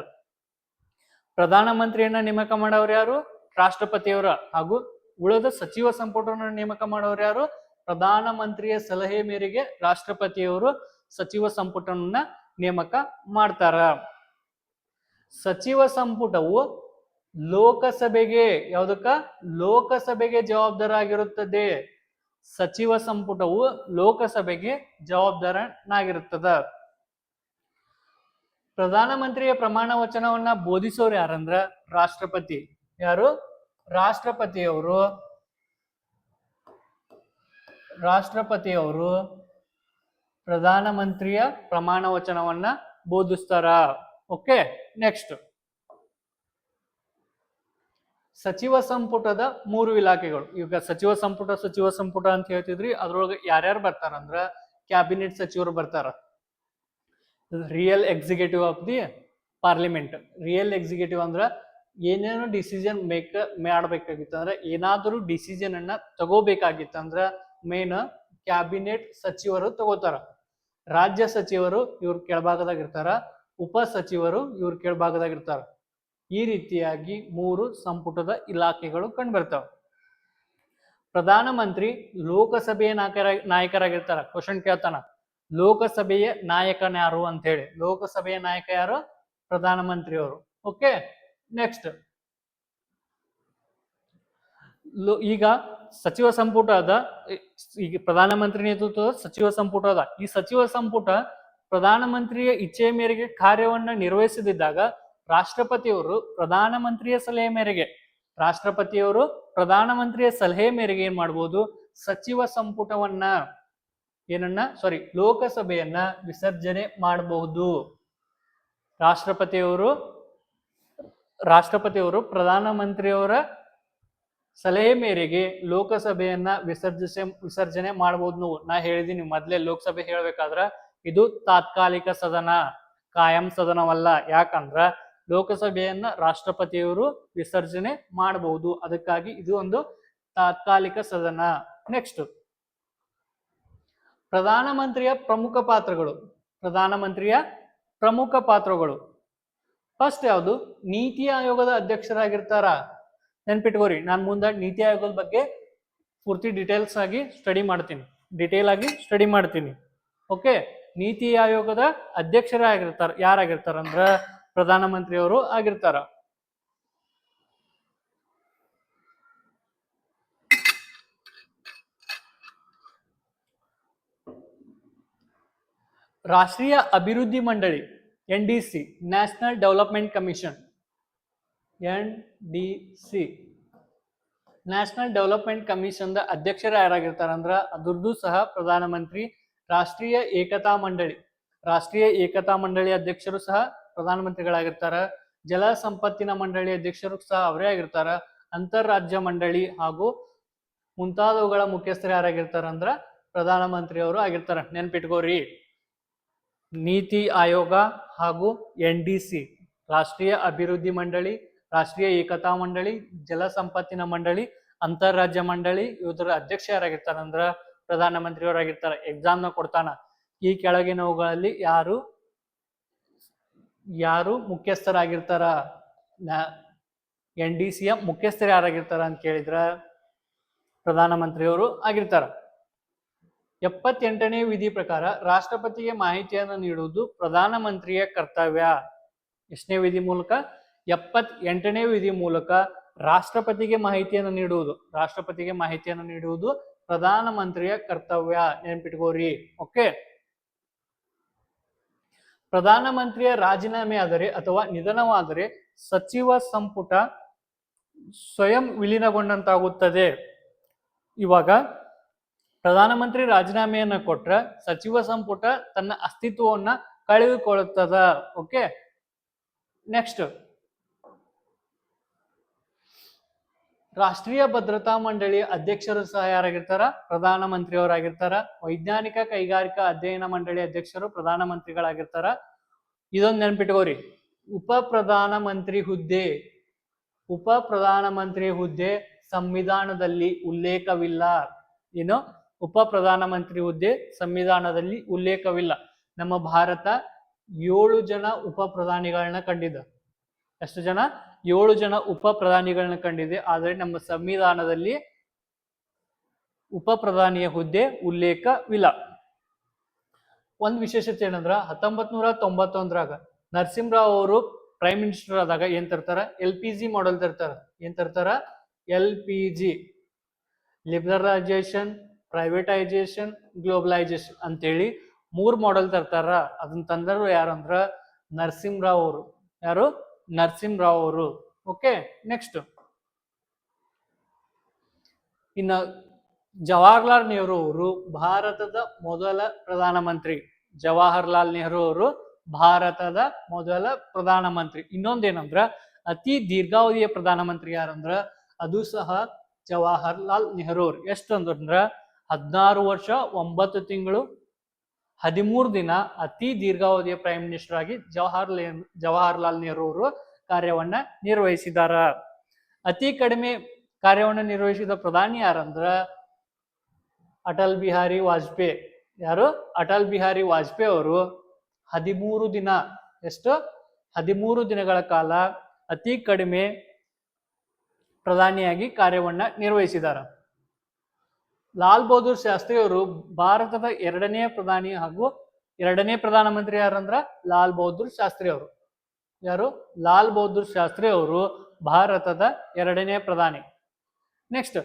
ಪ್ರಧಾನಮಂತ್ರಿಯನ್ನ ನೇಮಕ ಮಾಡೋರು ಯಾರು? ರಾಷ್ಟ್ರಪತಿಯವರ. ಹಾಗೂ ಉಳಿದ ಸಚಿವ ಸಂಪುಟವನ್ನು ನೇಮಕ ಮಾಡೋರು ಯಾರು? ಪ್ರಧಾನಮಂತ್ರಿಯ ಸಲಹೆ ಮೇರೆಗೆ ರಾಷ್ಟ್ರಪತಿಯವರು ಸಚಿವ ಸಂಪುಟವನ್ನ ನೇಮಕ ಮಾಡ್ತಾರ. ಸಚಿವ ಸಂಪುಟವು ಲೋಕಸಭೆಗೆ ಲೋಕಸಭೆಗೆ ಜವಾಬ್ದಾರಾಗಿರುತ್ತದೆ. ಸಚಿವ ಸಂಪುಟವು ಲೋಕಸಭೆಗೆ ಜವಾಬ್ದಾರನಾಗಿರುತ್ತದ. ಪ್ರಧಾನಮಂತ್ರಿಯ ಪ್ರಮಾಣ ವಚನವನ್ನ ಬೋಧಿಸೋರು ಯಾರಂದ್ರ ರಾಷ್ಟ್ರಪತಿ. ಯಾರು? ರಾಷ್ಟ್ರಪತಿಯವರು ಪ್ರಧಾನಮಂತ್ರಿಯ ಪ್ರಮಾಣ ವಚನವನ್ನ ಬೋಧಿಸ್ತಾರ. ಓಕೆ, ನೆಕ್ಸ್ಟ್ ಸಚಿವ ಸಂಪುಟದ 3 ಇಲಾಖೆಗಳು. ಈಗ ಸಚಿವ ಸಂಪುಟ ಅಂತ ಹೇಳ್ತಿದ್ರಿ, ಅದ್ರೊಳಗೆ ಯಾರ್ಯಾರು ಬರ್ತಾರಂದ್ರ ಕ್ಯಾಬಿನೆಟ್ ಸಚಿವರು ಬರ್ತಾರ. Real executive of the parliament. Real executive ಅಂದ್ರ ಏನೇನು ಡಿಸಿಷನ್ ಮಾಡ್ಬೇಕಾಗಿತ್ತಂದ್ರ, ಏನಾದರೂ ಡಿಸಿಷನ್ ಅನ್ನ ತಗೋಬೇಕಾಗಿತ್ತಂದ್ರ ಮೇನ್ ಕ್ಯಾಬಿನೆಟ್ ಸಚಿವರು ತಗೋತಾರ. ರಾಜ್ಯ ಸಚಿವರು ಇವ್ರ ಕೆಳಭಾಗದಾಗ ಇರ್ತಾರ, ಉಪ ಸಚಿವರು ಇವ್ರ ಕೆಳಭಾಗದಾಗ ಇರ್ತಾರ. ಈ ರೀತಿಯಾಗಿ 3 ಸಂಪುಟದ ಇಲಾಖೆಗಳು ಕಂಡುಬರ್ತಾವ. ಪ್ರಧಾನಮಂತ್ರಿ ಲೋಕಸಭೆಯ ನಾಯಕರಾಗಿರ್ತಾರ. ಕ್ವಶನ್ ಕೇಳ್ತಾನ, ಲೋಕಸಭೆಯ ನಾಯಕನ ಯಾರು ಅಂತ ಹೇಳಿ. ಲೋಕಸಭೆಯ ನಾಯಕ ಯಾರು? ಪ್ರಧಾನಮಂತ್ರಿ ಅವರು. ಓಕೆ, ನೆಕ್ಸ್ಟ್ ಈಗ ಸಚಿವ ಸಂಪುಟ ಅದ. ಈಗ ಪ್ರಧಾನಮಂತ್ರಿ ನೇತೃತ್ವದ ಸಚಿವ ಸಂಪುಟ ಅದ. ಈ ಸಚಿವ ಸಂಪುಟ ಪ್ರಧಾನಮಂತ್ರಿಯ ಇಚ್ಛೆಯ ಮೇರೆಗೆ ಕಾರ್ಯವನ್ನ ನಿರ್ವಹಿಸದಿದ್ದಾಗ ರಾಷ್ಟ್ರಪತಿಯವರು ಪ್ರಧಾನಮಂತ್ರಿಯ ಸಲಹೆ ಮೇರೆಗೆ ಏನ್ ಮಾಡ್ಬೋದು, ಸಚಿವ ಸಂಪುಟವನ್ನ ಲೋಕಸಭೆಯನ್ನ ವಿಸರ್ಜನೆ ಮಾಡಬಹುದು. ರಾಷ್ಟ್ರಪತಿಯವರು ಪ್ರಧಾನಮಂತ್ರಿಯವರ ಸಲಹೆ ಮೇರೆಗೆ ಲೋಕಸಭೆಯನ್ನ ವಿಸರ್ಜನೆ ಮಾಡಬಹುದು. ನಾ ಹೇಳಿದೀನಿ ಮೊದ್ಲೇ, ಲೋಕಸಭೆ ಹೇಳ್ಬೇಕಾದ್ರ ಇದು ತಾತ್ಕಾಲಿಕ ಸದನ, ಕಾಯಂ ಸದನವಲ್ಲ. ಯಾಕಂದ್ರ ಲೋಕಸಭೆಯನ್ನ ರಾಷ್ಟ್ರಪತಿಯವರು ವಿಸರ್ಜನೆ ಮಾಡಬಹುದು, ಅದಕ್ಕಾಗಿ ಇದು ಒಂದು ತಾತ್ಕಾಲಿಕ ಸದನ. ನೆಕ್ಸ್ಟ್, ಪ್ರಧಾನಮಂತ್ರಿಯ ಪ್ರಮುಖ ಪಾತ್ರಗಳು. ಫಸ್ಟ್ ಯಾವುದು? ನೀತಿ ಆಯೋಗದ ಅಧ್ಯಕ್ಷರಾಗಿರ್ತಾರ. ನೆನ್ಪಿಟ್ಕೋರಿ, ನಾನು ಮುಂದೆ ನೀತಿ ಆಯೋಗದ ಬಗ್ಗೆ ಪೂರ್ತಿ ಡೀಟೇಲ್ ಆಗಿ ಸ್ಟಡಿ ಮಾಡ್ತೀನಿ. ಓಕೆ, ನೀತಿ ಆಯೋಗದ ಯಾರಾಗಿರ್ತಾರ ಅಂದ್ರ ಪ್ರಧಾನಮಂತ್ರಿಯವರು ಆಗಿರ್ತಾರ. ರಾಷ್ಟ್ರೀಯ ಅಭಿವೃದ್ಧಿ ಮಂಡಳಿ NDC, national development commission NDC, national development commission ಅಧ್ಯಕ್ಷರು ಯಾರಾಗಿರ್ತಾರ ಅಂದ್ರ ಅದ್ರದ್ದು ಸಹ ಪ್ರಧಾನಮಂತ್ರಿ. ರಾಷ್ಟ್ರೀಯ ಏಕತಾ ಮಂಡಳಿ ಅಧ್ಯಕ್ಷರು ಸಹ ಪ್ರಧಾನಮಂತ್ರಿಗಳಾಗಿರ್ತಾರ. ಜಲ ಸಂಪತ್ತಿನ ಮಂಡಳಿ ಅಧ್ಯಕ್ಷರು ಸಹ ಅವರೇ ಆಗಿರ್ತಾರ. ಅಂತಾರಾಜ್ಯ ಮಂಡಳಿ ಹಾಗೂ ಮುಂತಾದವುಗಳ ಮುಖ್ಯಸ್ಥರು ಯಾರಾಗಿರ್ತಾರ ಅಂದ್ರ ಪ್ರಧಾನಮಂತ್ರಿಯವರು ಆಗಿರ್ತಾರ. ನೆನ್ಪಿಟ್ಕೋರಿ, ನೀತಿ ಆಯೋಗ ಹಾಗೂ NDC, ರಾಷ್ಟ್ರೀಯ ಅಭಿವೃದ್ಧಿ ಮಂಡಳಿ, ರಾಷ್ಟ್ರೀಯ ಏಕತಾ ಮಂಡಳಿ, ಜಲ ಸಂಪತ್ತಿನ ಮಂಡಳಿ, ಅಂತಾರಾಜ್ಯ ಮಂಡಳಿ, ಇವರ ಅಧ್ಯಕ್ಷ ಯಾರಾಗಿರ್ತಾರ ಅಂದ್ರ ಪ್ರಧಾನಮಂತ್ರಿಯವರಾಗಿರ್ತಾರ. ಎಕ್ಸಾಮ್ನ ಕೊಡ್ತಾನ, ಈ ಕೆಳಗಿನವುಗಳಲ್ಲಿ ಯಾರು ಮುಖ್ಯಸ್ಥರಾಗಿರ್ತಾರ, NDCಯ ಮುಖ್ಯಸ್ಥರು ಯಾರಾಗಿರ್ತಾರ ಅಂತ ಕೇಳಿದ್ರ ಪ್ರಧಾನಮಂತ್ರಿಯವರು ಆಗಿರ್ತಾರ. 78ನೇ ವಿಧಿ ಪ್ರಕಾರ ರಾಷ್ಟ್ರಪತಿಗೆ ಮಾಹಿತಿಯನ್ನು ನೀಡುವುದು ಪ್ರಧಾನಮಂತ್ರಿಯ ಕರ್ತವ್ಯ. ಎಷ್ಟನೇ ವಿಧಿ ಮೂಲಕ? 78ನೇ ವಿಧಿ ಮೂಲಕ ರಾಷ್ಟ್ರಪತಿಗೆ ಮಾಹಿತಿಯನ್ನು ನೀಡುವುದು ಪ್ರಧಾನಮಂತ್ರಿಯ ಕರ್ತವ್ಯ. ನೆನ್ಪಿಟ್ಕೋರಿ. ಓಕೆ, ಪ್ರಧಾನಮಂತ್ರಿಯ ರಾಜೀನಾಮೆ ಆದರೆ ಅಥವಾ ನಿಧನವಾದರೆ ಸಚಿವ ಸಂಪುಟ ಸ್ವಯಂ ವಿಲೀನಗೊಂಡಂತಾಗುತ್ತದೆ. ಇವಾಗ ಪ್ರಧಾನಮಂತ್ರಿ ರಾಜೀನಾಮೆಯನ್ನ ಕೊಟ್ರ ಸಚಿವ ಸಂಪುಟ ತನ್ನ ಅಸ್ತಿತ್ವವನ್ನ ಕಳೆದುಕೊಳ್ಳುತ್ತದ. ಓಕೆ, ನೆಕ್ಸ್ಟ್, ರಾಷ್ಟ್ರೀಯ ಭದ್ರತಾ ಮಂಡಳಿಯ ಅಧ್ಯಕ್ಷರು ಸಹ ಯಾರಾಗಿರ್ತಾರ? ಪ್ರಧಾನಮಂತ್ರಿಯವರಾಗಿರ್ತಾರ. ವೈಜ್ಞಾನಿಕ ಕೈಗಾರಿಕಾ ಅಧ್ಯಯನ ಮಂಡಳಿ ಅಧ್ಯಕ್ಷರು ಪ್ರಧಾನಮಂತ್ರಿಗಳಾಗಿರ್ತಾರ. ಇದೊಂದು ನೆನ್ಪಿಟ್ಕೋರಿ, ಉಪ ಪ್ರಧಾನಮಂತ್ರಿ ಹುದ್ದೆ ಸಂವಿಧಾನದಲ್ಲಿ ಉಲ್ಲೇಖವಿಲ್ಲ. ಏನು? ಉಪ ಪ್ರಧಾನಮಂತ್ರಿ ಹುದ್ದೆ ಸಂವಿಧಾನದಲ್ಲಿ ಉಲ್ಲೇಖವಿಲ್ಲ. ನಮ್ಮ ಭಾರತ 7 ಜನ ಉಪ ಪ್ರಧಾನಿಗಳನ್ನ ಕಂಡಿದೆ. ಎಷ್ಟು ಜನ? 7 ಜನ ಉಪ ಪ್ರಧಾನಿಗಳನ್ನ ಕಂಡಿದೆ. ಆದರೆ ನಮ್ಮ ಸಂವಿಧಾನದಲ್ಲಿ ಉಪ ಪ್ರಧಾನಿಯ ಹುದ್ದೆ ಉಲ್ಲೇಖವಿಲ್ಲ. ಒಂದು ವಿಶೇಷತೆ ಏನಂದ್ರ 1991ರಾಗ ನರಸಿಂಹರಾವ್ ಅವರು ಪ್ರೈಮ್ ಮಿನಿಸ್ಟರ್ ಆದಾಗ ಏನ್ ತರ್ತಾರ? LPG ಮಾಡೆಲ್ ತರ್ತಾರ. ಏನ್ ತರ್ತಾರ? LPG, ಲಿಬರಲೈಸೇಷನ್, ಪ್ರೈವೇಟೈಸೇಷನ್, ಗ್ಲೋಬಲೈಸೇಷನ್ ಅಂತೇಳಿ 3 ಮಾಡೆಲ್ ತರ್ತಾರ. ಅದನ್ನ ತಂದರು ಯಾರಂದ್ರ ನರಸಿಂಹರಾವ್ ಅವರು. ಓಕೆ, ನೆಕ್ಸ್ಟ್, ಇನ್ನ ಜವಾಹರ್ಲಾಲ್ ನೆಹರು ಅವರು ಭಾರತದ ಮೊದಲ ಪ್ರಧಾನಮಂತ್ರಿ. ಇನ್ನೊಂದೇನಂದ್ರ ಅತಿ ದೀರ್ಘಾವಧಿಯ ಪ್ರಧಾನಮಂತ್ರಿ ಯಾರಂದ್ರ ಅದು ಸಹ ಜವಾಹರ್ಲಾಲ್ ನೆಹರು ಅವರು. ಎಷ್ಟು ಅಂದ್ರ 16 ವರ್ಷ 9 ತಿಂಗಳು 13 ದಿನ ಅತಿ ದೀರ್ಘಾವಧಿಯ ಪ್ರೈಮ್ ಮಿನಿಸ್ಟರ್ ಆಗಿ ಜವಾಹರ್ಲಾಲ್ ನೆಹರು ಅವರು ಕಾರ್ಯವನ್ನ ನಿರ್ವಹಿಸಿದಾರ. ಅತಿ ಕಡಿಮೆ ಕಾರ್ಯವನ್ನು ನಿರ್ವಹಿಸಿದ ಪ್ರಧಾನಿ ಯಾರಂದ್ರ ಅಟಲ್ ಬಿಹಾರಿ ವಾಜಪೇಯಿ. ಯಾರು? ಅಟಲ್ ಬಿಹಾರಿ ವಾಜಪೇಯಿ ಅವರು 13 ದಿನ, 13 ದಿನಗಳ ಕಾಲ ಅತಿ ಕಡಿಮೆ ಪ್ರಧಾನಿಯಾಗಿ ಕಾರ್ಯವನ್ನ ನಿರ್ವಹಿಸಿದಾರ. ಲಾಲ್ ಬಹದ್ದೂರ್ ಶಾಸ್ತ್ರಿ ಅವರು ಭಾರತದ 2ನೇ ಪ್ರಧಾನಿ ಹಾಗೂ 2ನೇ ಪ್ರಧಾನಮಂತ್ರಿ ಯಾರಂದ್ರ ಲಾಲ್ ಬಹದ್ದೂರ್ ಶಾಸ್ತ್ರಿ ಅವರು. ಯಾರು? ಲಾಲ್ ಬಹದ್ದೂರ್ ಶಾಸ್ತ್ರಿ ಅವರು ಭಾರತದ 2ನೇ ಪ್ರಧಾನಿ. ನೆಕ್ಸ್ಟ್,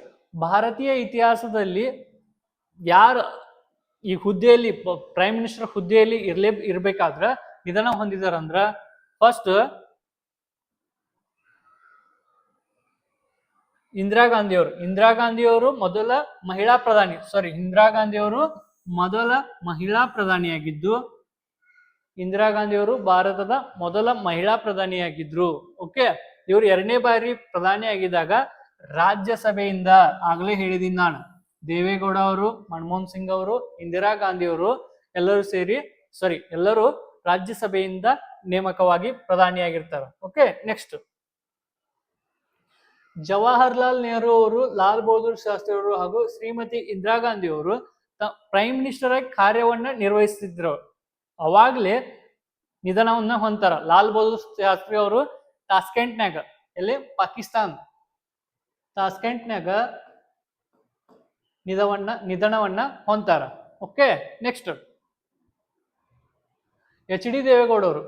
ಭಾರತೀಯ ಇತಿಹಾಸದಲ್ಲಿ ಯಾರು ಈ ಹುದ್ದೆಯಲ್ಲಿ ಪ್ರೈಮ್ ಮಿನಿಸ್ಟರ್ ಹುದ್ದೆಯಲ್ಲಿ ಇರ್ಬೇಕಾದ್ರ ನಿಧನ ಹೊಂದಿದಾರಂದ್ರ ಫಸ್ಟ್ ಇಂದಿರಾ ಗಾಂಧಿ ಅವರು ಮೊದಲ ಮಹಿಳಾ ಪ್ರಧಾನಿ, ಇಂದಿರಾ ಗಾಂಧಿ ಅವರು ಮೊದಲ ಮಹಿಳಾ ಪ್ರಧಾನಿಯಾಗಿದ್ದು, ಇಂದಿರಾ ಗಾಂಧಿ ಅವರು ಭಾರತದ ಮೊದಲ ಮಹಿಳಾ ಪ್ರಧಾನಿಯಾಗಿದ್ರು. ಓಕೆ, ಇವರು 2ನೇ ಬಾರಿ ಪ್ರಧಾನಿ ಆಗಿದ್ದಾಗ ರಾಜ್ಯಸಭೆಯಿಂದ, ಆಗ್ಲೇ ಹೇಳಿದೀನಿ ನಾನು, ದೇವೇಗೌಡ ಅವರು, ಮನಮೋಹನ್ ಸಿಂಗ್ ಅವರು, ಇಂದಿರಾ ಗಾಂಧಿ ಅವರು ಎಲ್ಲರೂ ರಾಜ್ಯಸಭೆಯಿಂದ ನೇಮಕವಾಗಿ ಪ್ರಧಾನಿಯಾಗಿರ್ತಾರೆ. ಓಕೆ, ನೆಕ್ಸ್ಟ್ ಜವಾಹರ್ಲಾಲ್ ನೆಹರು ಅವರು, ಲಾಲ್ ಬಹದ್ದೂರ್ ಶಾಸ್ತ್ರಿ ಅವರು ಹಾಗೂ ಶ್ರೀಮತಿ ಇಂದಿರಾ ಗಾಂಧಿ ಅವರು ಪ್ರೈಮ್ ಮಿನಿಸ್ಟರ್ ಆಗಿ ಕಾರ್ಯವನ್ನ ನಿರ್ವಹಿಸುತ್ತಿದ್ರು. ಅವಾಗ್ಲೇ ನಿಧನವನ್ನ ಹೊಂತಾರ. ಲಾಲ್ ಬಹದ್ದೂರ್ ಶಾಸ್ತ್ರಿ ಅವರು ತಾಸ್ಕೆಂಟ್ನಾಗ, ಎಲ್ಲಿ ಪಾಕಿಸ್ತಾನ್ ತಾಸ್ಕೆಂಟ್ನಾಗ ನಿಧನವನ್ನ ಹೊಂತಾರ. Okay, next H D Deve Gowda ಅವರು,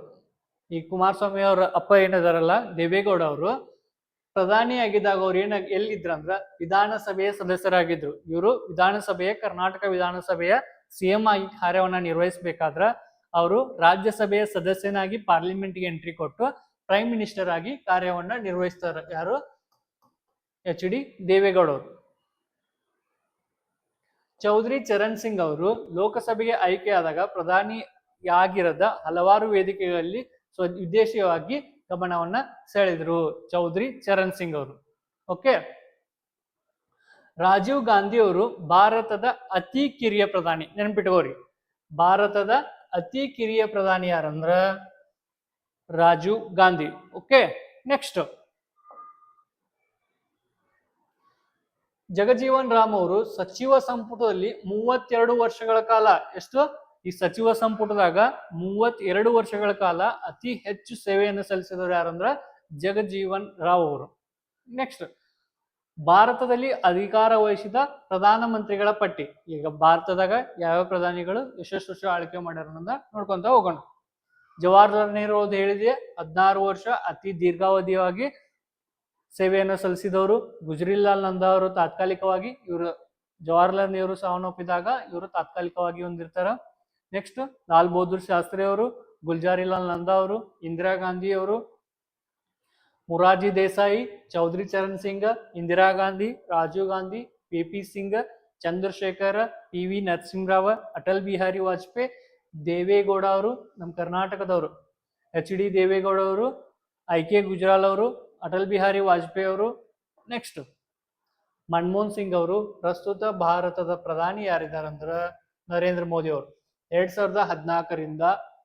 ಈ ಕುಮಾರಸ್ವಾಮಿ ಅವರ ಅಪ್ಪ ಏನಿದಾರಲ್ಲ ದೇವೇಗೌಡ ಅವರು, ಪ್ರಧಾನಿ ಆಗಿದ್ದಾಗ ಅವ್ರು ಎಲ್ಲಿದ್ರಂದ್ರ ವಿಧಾನಸಭೆಯ ಸದಸ್ಯರಾಗಿದ್ರು. ಇವರು ಕರ್ನಾಟಕ ವಿಧಾನಸಭೆಯ ಸಿಎಂ ಆಗಿ ಕಾರ್ಯವನ್ನ ನಿರ್ವಹಿಸಬೇಕಾದ್ರ ಅವರು ರಾಜ್ಯಸಭೆಯ ಸದಸ್ಯನಾಗಿ ಪಾರ್ಲಿಮೆಂಟ್ಗೆ ಎಂಟ್ರಿ ಕೊಟ್ಟು ಪ್ರೈಮ್ ಮಿನಿಸ್ಟರ್ ಆಗಿ ಕಾರ್ಯವನ್ನ ನಿರ್ವಹಿಸ್ತಾರೆ. ಯಾರು? ಎಚ್ ಡಿ ದೇವೇಗೌಡ ಅವರು. ಚೌಧರಿ ಚರಣ್ ಸಿಂಗ್ ಅವರು ಲೋಕಸಭೆಗೆ ಆಯ್ಕೆಯಾದಾಗ ಪ್ರಧಾನಿಯಾಗಿರದ ಹಲವಾರು ವೇದಿಕೆಗಳಲ್ಲಿ ವಿದೇಶಿಯಾಗಿ ಗಮನವನ್ನ ಸೆಳೆದ್ರು ಚೌಧರಿ ಚರಣ್ ಸಿಂಗ್ ಅವರು. ಓಕೆ, ರಾಜೀವ್ ಗಾಂಧಿ ಅವರು ಭಾರತದ ಅತಿ ಕಿರಿಯ ಪ್ರಧಾನಿ. ನೆನ್ಪಿಟ್ಕೋರಿ, ಭಾರತದ ಅತಿ ಕಿರಿಯ ಪ್ರಧಾನಿ ಯಾರಂದ್ರ ರಾಜೀವ್ ಗಾಂಧಿ. ಓಕೆ, ನೆಕ್ಸ್ಟ್ ಜಗಜೀವನ್ ರಾಮ್ ಅವರು ಸಚಿವ ಸಂಪುಟದಲ್ಲಿ 32 ವರ್ಷಗಳ ಕಾಲ, ಈ ಸಚಿವ ಸಂಪುಟದಾಗ 32 ವರ್ಷಗಳ ಕಾಲ ಅತಿ ಹೆಚ್ಚು ಸೇವೆಯನ್ನು ಸಲ್ಲಿಸಿದವರು ಯಾರಂದ್ರ ಜಗಜೀವನ್ ರಾವ್ ಅವರು. ನೆಕ್ಸ್ಟ್ ಭಾರತದಲ್ಲಿ ಅಧಿಕಾರ ವಹಿಸಿದ ಪ್ರಧಾನಮಂತ್ರಿಗಳ ಪಟ್ಟಿ. ಈಗ ಭಾರತದಾಗ ಯಾವ ಪ್ರಧಾನಿಗಳು ಎಷ್ಟು ವರ್ಷ ಆಳ್ವಿಕೆ ಮಾಡ್ಯಾರ ಅನ್ನೋದನ್ನ ನೋಡ್ಕೊಂತ ಹೋಗೋಣ. ಜವಾಹರ್ಲಾಲ್ ನೆಹರು ಅವ್ರದ್ದು ಹೇಳಿದೆ, 16 ವರ್ಷ ಅತಿ ದೀರ್ಘಾವಧಿಯಾಗಿ ಸೇವೆಯನ್ನು ಸಲ್ಲಿಸಿದವರು. ಗುಜರಿಲಾಲ್ ನಂದಾ ಅವರು ತಾತ್ಕಾಲಿಕವಾಗಿ, ಇವರು ಜವಾಹರ್ಲಾಲ್ ನೆಹರು ಸಾವನ್ನಪ್ಪಿದಾಗ ಇವರು ತಾತ್ಕಾಲಿಕವಾಗಿ ಹೊಂದಿರ್ತಾರ. ನೆಕ್ಸ್ಟ್ ಲಾಲ್ ಬಹದ್ದೂರ್ ಶಾಸ್ತ್ರಿ ಅವರು, ಗುಲ್ಜಾರಿಲಾಲ್ ನಂದಾ ಅವರು, ಇಂದಿರಾ ಗಾಂಧಿ ಅವರು, ಮುರಾರ್ಜಿ ದೇಸಾಯಿ, ಚೌಧರಿ ಚರಣ್ ಸಿಂಗ್, ಇಂದಿರಾ ಗಾಂಧಿ, ರಾಜೀವ್ ಗಾಂಧಿ, ಪಿ ಸಿಂಗ್, ಚಂದ್ರಶೇಖರ, PV ನರಸಿಂಹರಾವ್, ಅಟಲ್ ಬಿಹಾರಿ ವಾಜಪೇಯಿ, ದೇವೇಗೌಡ ಅವರು, ನಮ್ಮ ಕರ್ನಾಟಕದವರು, ಎಚ್ ಡಿ ದೇವೇಗೌಡ ಅವರು, IK ಗುಜರಾಲ್ ಅವರು, ಅಟಲ್ ಬಿಹಾರಿ ವಾಜಪೇಯಿ ಅವರು. ನೆಕ್ಸ್ಟ್ ಮನಮೋಹನ್ ಸಿಂಗ್ ಅವರು. ಪ್ರಸ್ತುತ ಭಾರತದ ಪ್ರಧಾನಿ ಯಾರಿದಾರಂದ್ರ ನರೇಂದ್ರ ಮೋದಿ ಅವರು. 2014ರಿಂದ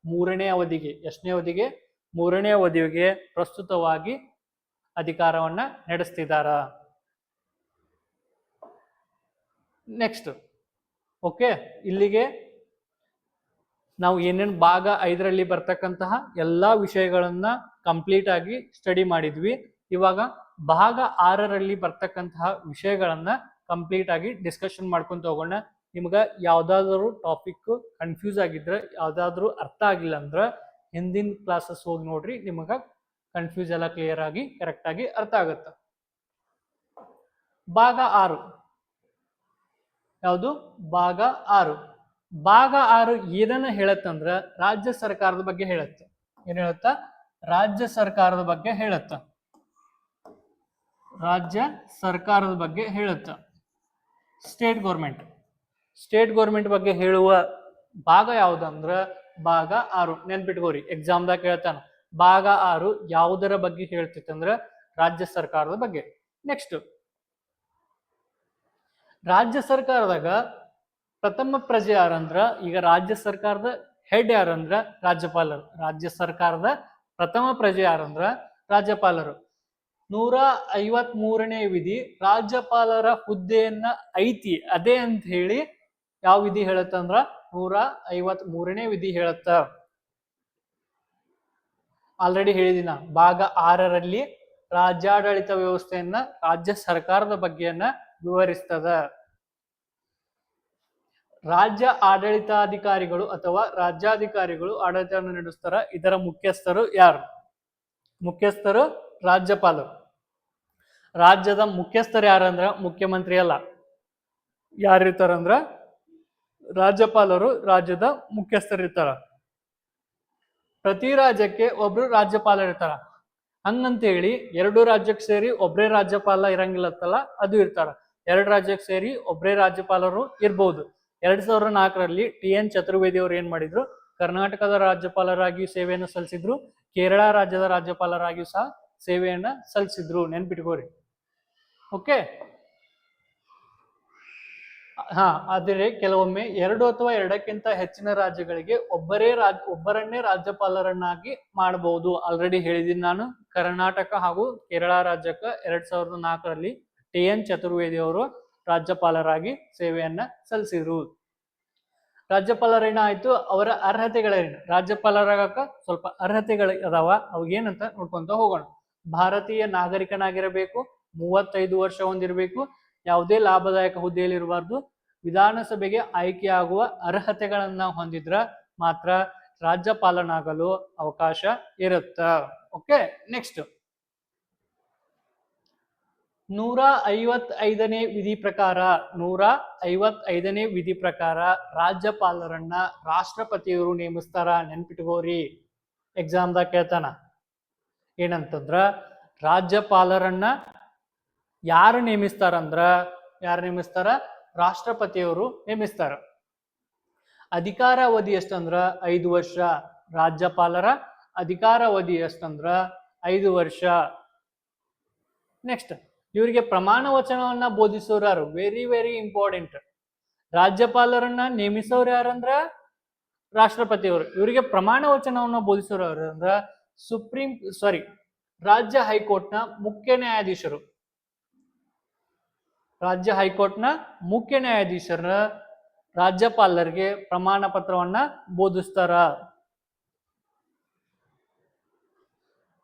3ನೇ ಅವಧಿಗೆ, ಎಷ್ಟನೇ ಅವಧಿಗೆ? 3ನೇ ಅವಧಿಗೆ ಪ್ರಸ್ತುತವಾಗಿ ಅಧಿಕಾರವನ್ನ ನಡೆಸ್ತಿದಾರ. ನೆಕ್ಸ್ಟ್ ಓಕೆ, ಇಲ್ಲಿಗೆ ನಾವು ಏನೇನು ಭಾಗ 5ರಲ್ಲಿ ಬರ್ತಕ್ಕಂತಹ ಎಲ್ಲಾ ವಿಷಯಗಳನ್ನ ಕಂಪ್ಲೀಟ್ ಆಗಿ ಸ್ಟಡಿ ಮಾಡಿದ್ವಿ. ಇವಾಗ ಭಾಗ 6ರಲ್ಲಿ ಬರ್ತಕ್ಕಂತಹ ವಿಷಯಗಳನ್ನ ಕಂಪ್ಲೀಟ್ ಆಗಿ ಡಿಸ್ಕಷನ್ ಮಾಡ್ಕೊಂತ ಹೋಗೋಣ. ನಿಮ್ಗ ಯಾವ್ದಾದ್ರು ಟಾಪಿಕ್ ಕನ್ಫ್ಯೂಸ್ ಆಗಿದ್ರೆ, ಯಾವ್ದಾದ್ರು ಅರ್ಥ ಆಗಿಲ್ಲ ಅಂದ್ರ ಹಿಂದಿನ ಕ್ಲಾಸಸ್ ಹೋಗಿ ನೋಡ್ರಿ, ನಿಮಗ ಕನ್ಫ್ಯೂಸ್ ಎಲ್ಲ ಕ್ಲಿಯರ್ ಆಗಿ ಕರೆಕ್ಟ್ ಆಗಿ ಅರ್ಥ ಆಗುತ್ತೆ. ಭಾಗ 6 ಯಾವುದು? ಭಾಗ 6. ಭಾಗ 6 ಏನನ್ನ ಹೇಳತ್ತಂದ್ರ ರಾಜ್ಯ ಸರ್ಕಾರದ ಬಗ್ಗೆ ಹೇಳತ್ತ. ಏನ್ ಹೇಳತ್ತ? ರಾಜ್ಯ ಸರ್ಕಾರದ ಬಗ್ಗೆ ಹೇಳತ್ತ. ರಾಜ್ಯ ಸರ್ಕಾರದ ಬಗ್ಗೆ ಹೇಳುತ್ತ. ಸ್ಟೇಟ್ ಗೌರ್ಮೆಂಟ್ ಬಗ್ಗೆ ಹೇಳುವ ಭಾಗ ಯಾವ್ದಂದ್ರ ಭಾಗ 6. ನೆನ್ಪಿಟ್ಕೋರಿ, ಎಕ್ಸಾಮ್ದಾಗ ಕೇಳ್ತಾನ. ಭಾಗ 6 ಯಾವುದರ ಬಗ್ಗೆ ಹೇಳ್ತಿತ್ತಂದ್ರ ರಾಜ್ಯ ಸರ್ಕಾರದ ಬಗ್ಗೆ. ನೆಕ್ಸ್ಟ್ ರಾಜ್ಯ ಸರ್ಕಾರದಾಗ ಪ್ರಥಮ ಪ್ರಜೆ ಯಾರಂದ್ರ, ಈಗ ರಾಜ್ಯ ಸರ್ಕಾರದ ಹೆಡ್ ಯಾರಂದ್ರ ರಾಜ್ಯಪಾಲರು. ರಾಜ್ಯ ಸರ್ಕಾರದ ಪ್ರಥಮ ಪ್ರಜೆ ಯಾರಂದ್ರ ರಾಜ್ಯಪಾಲರು. 153ನೇ ವಿಧಿ ರಾಜ್ಯಪಾಲರ ಹುದ್ದೆಯನ್ನ ಐತಿ, ಅದೇ ಅಂತ ಹೇಳಿ ಯಾವ ವಿಧಿ ಹೇಳತ್ತಂದ್ರ 153ನೇ ವಿಧಿ ಹೇಳತ್ತ. ಆಲ್ರೆಡಿ ಹೇಳಿದಿನ ಭಾಗ 6ರಲ್ಲಿ ರಾಜ್ಯಾಡಳಿತ ವ್ಯವಸ್ಥೆಯನ್ನ, ರಾಜ್ಯ ಸರ್ಕಾರದ ಬಗ್ಗೆಯನ್ನ ವಿವರಿಸ್ತದ. ರಾಜ್ಯ ಆಡಳಿತಾಧಿಕಾರಿಗಳು ಅಥವಾ ರಾಜ್ಯಾಧಿಕಾರಿಗಳು ಆಡಳಿತವನ್ನು ನಡೆಸ್ತಾರ. ಇದರ ಮುಖ್ಯಸ್ಥರು ಯಾರು? ಮುಖ್ಯಸ್ಥರು ರಾಜ್ಯಪಾಲರು. ರಾಜ್ಯದ ಮುಖ್ಯಸ್ಥರು ಯಾರಂದ್ರ ಮುಖ್ಯಮಂತ್ರಿ ಅಲ್ಲ. ಯಾರಿರ್ತಾರಂದ್ರ ರಾಜ್ಯಪಾಲರು ರಾಜ್ಯದ ಮುಖ್ಯಸ್ಥರಿರ್ತಾರ. ಪ್ರತಿ ರಾಜ್ಯಕ್ಕೆ ಒಬ್ರು ರಾಜ್ಯಪಾಲರು ಇರ್ತಾರ. ಹಂಗಂತೇಳಿ ಎರಡು ರಾಜ್ಯಕ್ಕೆ ಸೇರಿ ಒಬ್ರೇ ರಾಜ್ಯಪಾಲ ಇರಂಗಿಲ್ಲತ್ತಲ್ಲ, ಅದು ಇರ್ತಾರ. ಎರಡು ರಾಜ್ಯಕ್ಕೆ ಸೇರಿ ಒಬ್ರೇ ರಾಜ್ಯಪಾಲರು ಇರ್ಬೋದು. 2004ರಲ್ಲಿ TN ಚತುರ್ವೇದಿ ಅವರು ಏನ್ ಮಾಡಿದ್ರು, ಕರ್ನಾಟಕದ ರಾಜ್ಯಪಾಲರಾಗಿ ಸೇವೆಯನ್ನು ಸಲ್ಲಿಸಿದ್ರು, ಕೇರಳ ರಾಜ್ಯದ ರಾಜ್ಯಪಾಲರಾಗಿಯೂ ಸಹ ಸೇವೆಯನ್ನ ಸಲ್ಲಿಸಿದ್ರು, ನೆನ್ಪಿಟ್ಕೋರಿ. ಓಕೆ. ಆದರೆ ಕೆಲವೊಮ್ಮೆ ಎರಡು ಅಥವಾ ಎರಡಕ್ಕಿಂತ ಹೆಚ್ಚಿನ ರಾಜ್ಯಗಳಿಗೆ ಒಬ್ಬರನ್ನೇ ರಾಜ್ಯಪಾಲರನ್ನಾಗಿ ಮಾಡಬಹುದು. ಆಲ್ರೆಡಿ ಹೇಳಿದ್ದೀನಿ ನಾನು. ಕರ್ನಾಟಕ ಹಾಗೂ ಕೇರಳ ರಾಜ್ಯಕ್ಕೆ 2004ರಲ್ಲಿ TN ಚತುರ್ವೇದಿ ಅವರು ರಾಜ್ಯಪಾಲರಾಗಿ ಸೇವೆಯನ್ನ ಸಲ್ಲಿಸಿದ್ರು. ರಾಜ್ಯಪಾಲರೇನಾಯ್ತು, ಅವರ ಅರ್ಹತೆಗಳೇನು? ರಾಜ್ಯಪಾಲರಾಗಕ್ಕ ಸ್ವಲ್ಪ ಅರ್ಹತೆಗಳು ಅದಾವ, ಅವು ಏನಂತ ನೋಡ್ಕೊಂತ ಹೋಗೋಣ. ಭಾರತೀಯ ನಾಗರಿಕನಾಗಿರಬೇಕು, 35 ವರ್ಷ ಹೊಂದಿರಬೇಕು, ಯಾವುದೇ ಲಾಭದಾಯಕ ಹುದ್ದೆಯಲ್ಲಿ ಇರಬಾರ್ದು, ವಿಧಾನಸಭೆಗೆ ಆಯ್ಕೆಯಾಗುವ ಅರ್ಹತೆಗಳನ್ನ ಹೊಂದಿದ್ರ ಮಾತ್ರ ರಾಜ್ಯಪಾಲನಾಗಲು ಅವಕಾಶ ಇರುತ್ತ. ಓಕೆ. ನೆಕ್ಸ್ಟ್ 155ನೇ ವಿಧಿ ಪ್ರಕಾರ 155ನೇ ವಿಧಿ ಪ್ರಕಾರ ರಾಜ್ಯಪಾಲರನ್ನ ರಾಷ್ಟ್ರಪತಿಯವರು ನೇಮಿಸ್ತಾರ. ನೆನ್ಪಿಟ್ಕೋರಿ, ಎಕ್ಸಾಮ್ದಾಗ ಕೇಳ್ತಾನ. ಏನಂತಂದ್ರ ರಾಜ್ಯಪಾಲರನ್ನ ಯಾರು ನೇಮಿಸ್ತಾರಂದ್ರ, ರಾಷ್ಟ್ರಪತಿಯವರು ನೇಮಿಸ್ತಾರ. ಅಧಿಕಾರ ಅವಧಿ ಎಷ್ಟಂದ್ರ 5 ವರ್ಷ. ರಾಜ್ಯಪಾಲರ ಅಧಿಕಾರ ಅವಧಿ ಎಷ್ಟಂದ್ರ 5 ವರ್ಷ. ನೆಕ್ಸ್ಟ್, ಇವರಿಗೆ ಪ್ರಮಾಣ ವಚನವನ್ನ ಬೋಧಿಸೋರು ಯಾರು? Very very important. ರಾಜ್ಯಪಾಲರನ್ನ ನೇಮಿಸೋರು ಯಾರಂದ್ರ ರಾಷ್ಟ್ರಪತಿಯವರು. ಇವರಿಗೆ ಪ್ರಮಾಣ ವಚನವನ್ನ ಬೋಧಿಸೋರು ಯಾರು ಅಂದ್ರ ರಾಜ್ಯ ಹೈಕೋರ್ಟ್ನ ಮುಖ್ಯ ನ್ಯಾಯಾಧೀಶರು. ರಾಜ್ಯ ಹೈಕೋರ್ಟ್ನ ಮುಖ್ಯ ನ್ಯಾಯಾಧೀಶರ ರಾಜ್ಯಪಾಲರಿಗೆ ಪ್ರಮಾಣ ಪತ್ರವನ್ನ ಬೋಧಿಸ್ತಾರ.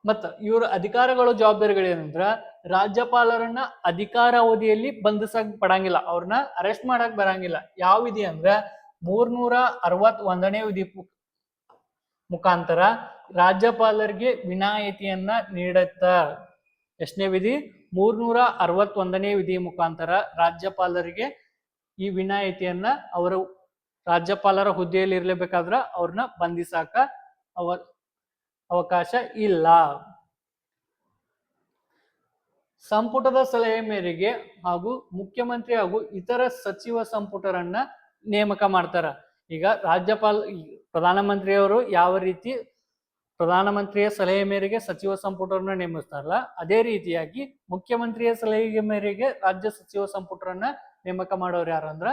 ಮತ್ತ ಇವರ ಅಧಿಕಾರಗಳು, ಜವಾಬ್ದಾರಿಗಳೇನಂದ್ರ ರಾಜ್ಯಪಾಲರನ್ನ ಅಧಿಕಾರ ಅವಧಿಯಲ್ಲಿ ಬಂಧಿಸಕ್ ಪಡಂಗಿಲ್ಲ, ಅವ್ರನ್ನ ಅರೆಸ್ಟ್ ಮಾಡಕ್ ಬರಂಗಿಲ್ಲ. ಯಾವ ವಿಧಿ ಅಂದ್ರ 361ನೇ ವಿಧಿ ಮುಖಾಂತರ ರಾಜ್ಯಪಾಲರಿಗೆ ವಿನಾಯಿತಿಯನ್ನ ನೀಡುತ್ತ. ಎಷ್ಟನೇ ವಿಧಿ? 361ನೇ ವಿಧಿ ಮುಖಾಂತರ ರಾಜ್ಯಪಾಲರಿಗೆ ಈ ವಿನಾಯಿತಿಯನ್ನ, ಅವರು ರಾಜ್ಯಪಾಲರ ಹುದ್ದೆಯಲ್ಲಿ ಇರ್ಲೇಬೇಕಾದ್ರ ಅವ್ರನ್ನ ಬಂಧಿಸಾಕ ಅವಕಾಶ ಇಲ್ಲ. ಸಂಪುಟದ ಸಲಹೆ ಮೇರೆಗೆ ಹಾಗೂ ಮುಖ್ಯಮಂತ್ರಿ ಹಾಗೂ ಇತರ ಸಚಿವ ಸಂಪುಟರನ್ನ ನೇಮಕ ಮಾಡ್ತಾರ. ಈಗ ಪ್ರಧಾನಮಂತ್ರಿಯವರು ಯಾವ ರೀತಿ ಪ್ರಧಾನಮಂತ್ರಿಯ ಸಲಹೆ ಮೇರೆಗೆ ಸಚಿವ ಸಂಪುಟರನ್ನ ನೇಮಿಸ್ತಾರಲ್ಲ, ಅದೇ ರೀತಿಯಾಗಿ ಮುಖ್ಯಮಂತ್ರಿಯ ಸಲಹೆ ಮೇರೆಗೆ ರಾಜ್ಯ ಸಚಿವ ಸಂಪುಟರನ್ನ ನೇಮಕ ಮಾಡೋರು ಯಾರಂದ್ರ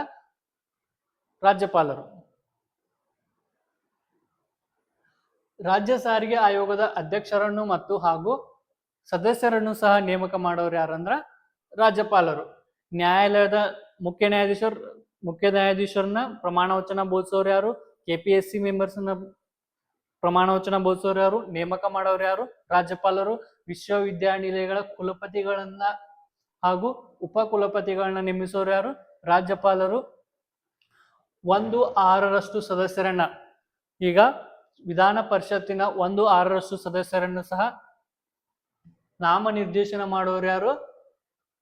ರಾಜ್ಯಪಾಲರು. ರಾಜ್ಯ ಸಾರಿಗೆ ಆಯೋಗದ ಅಧ್ಯಕ್ಷರನ್ನು ಮತ್ತು ಹಾಗೂ ಸದಸ್ಯರನ್ನು ಸಹ ನೇಮಕ ಮಾಡೋರು ಯಾರಂದ್ರ ರಾಜ್ಯಪಾಲರು. ನ್ಯಾಯಾಲಯದ ಮುಖ್ಯ ನ್ಯಾಯಾಧೀಶರನ್ನ ಪ್ರಮಾಣ ವಚನ ಬೋಧಿಸೋರು ಯಾರು? KPSC ಮೆಂಬರ್ಸ್ನ ಪ್ರಮಾಣ ವಚನ ಬೋಧಿಸೋರು ಯಾರು? ನೇಮಕ ಮಾಡೋರು ಯಾರು? ರಾಜ್ಯಪಾಲರು. ವಿಶ್ವವಿದ್ಯಾನಿಲಯಗಳ ಕುಲಪತಿಗಳನ್ನ ಹಾಗೂ ಉಪ ಕುಲಪತಿಗಳನ್ನ ನೇಮಿಸೋರು ಯಾರು? ರಾಜ್ಯಪಾಲರು. 1/6 ಸದಸ್ಯರನ್ನ, ಈಗ ವಿಧಾನ ಪರಿಷತ್ತಿನ 1/6 ಸದಸ್ಯರನ್ನು ಸಹ ನಾಮನಿರ್ದೇಶನ ಮಾಡೋರು ಯಾರು?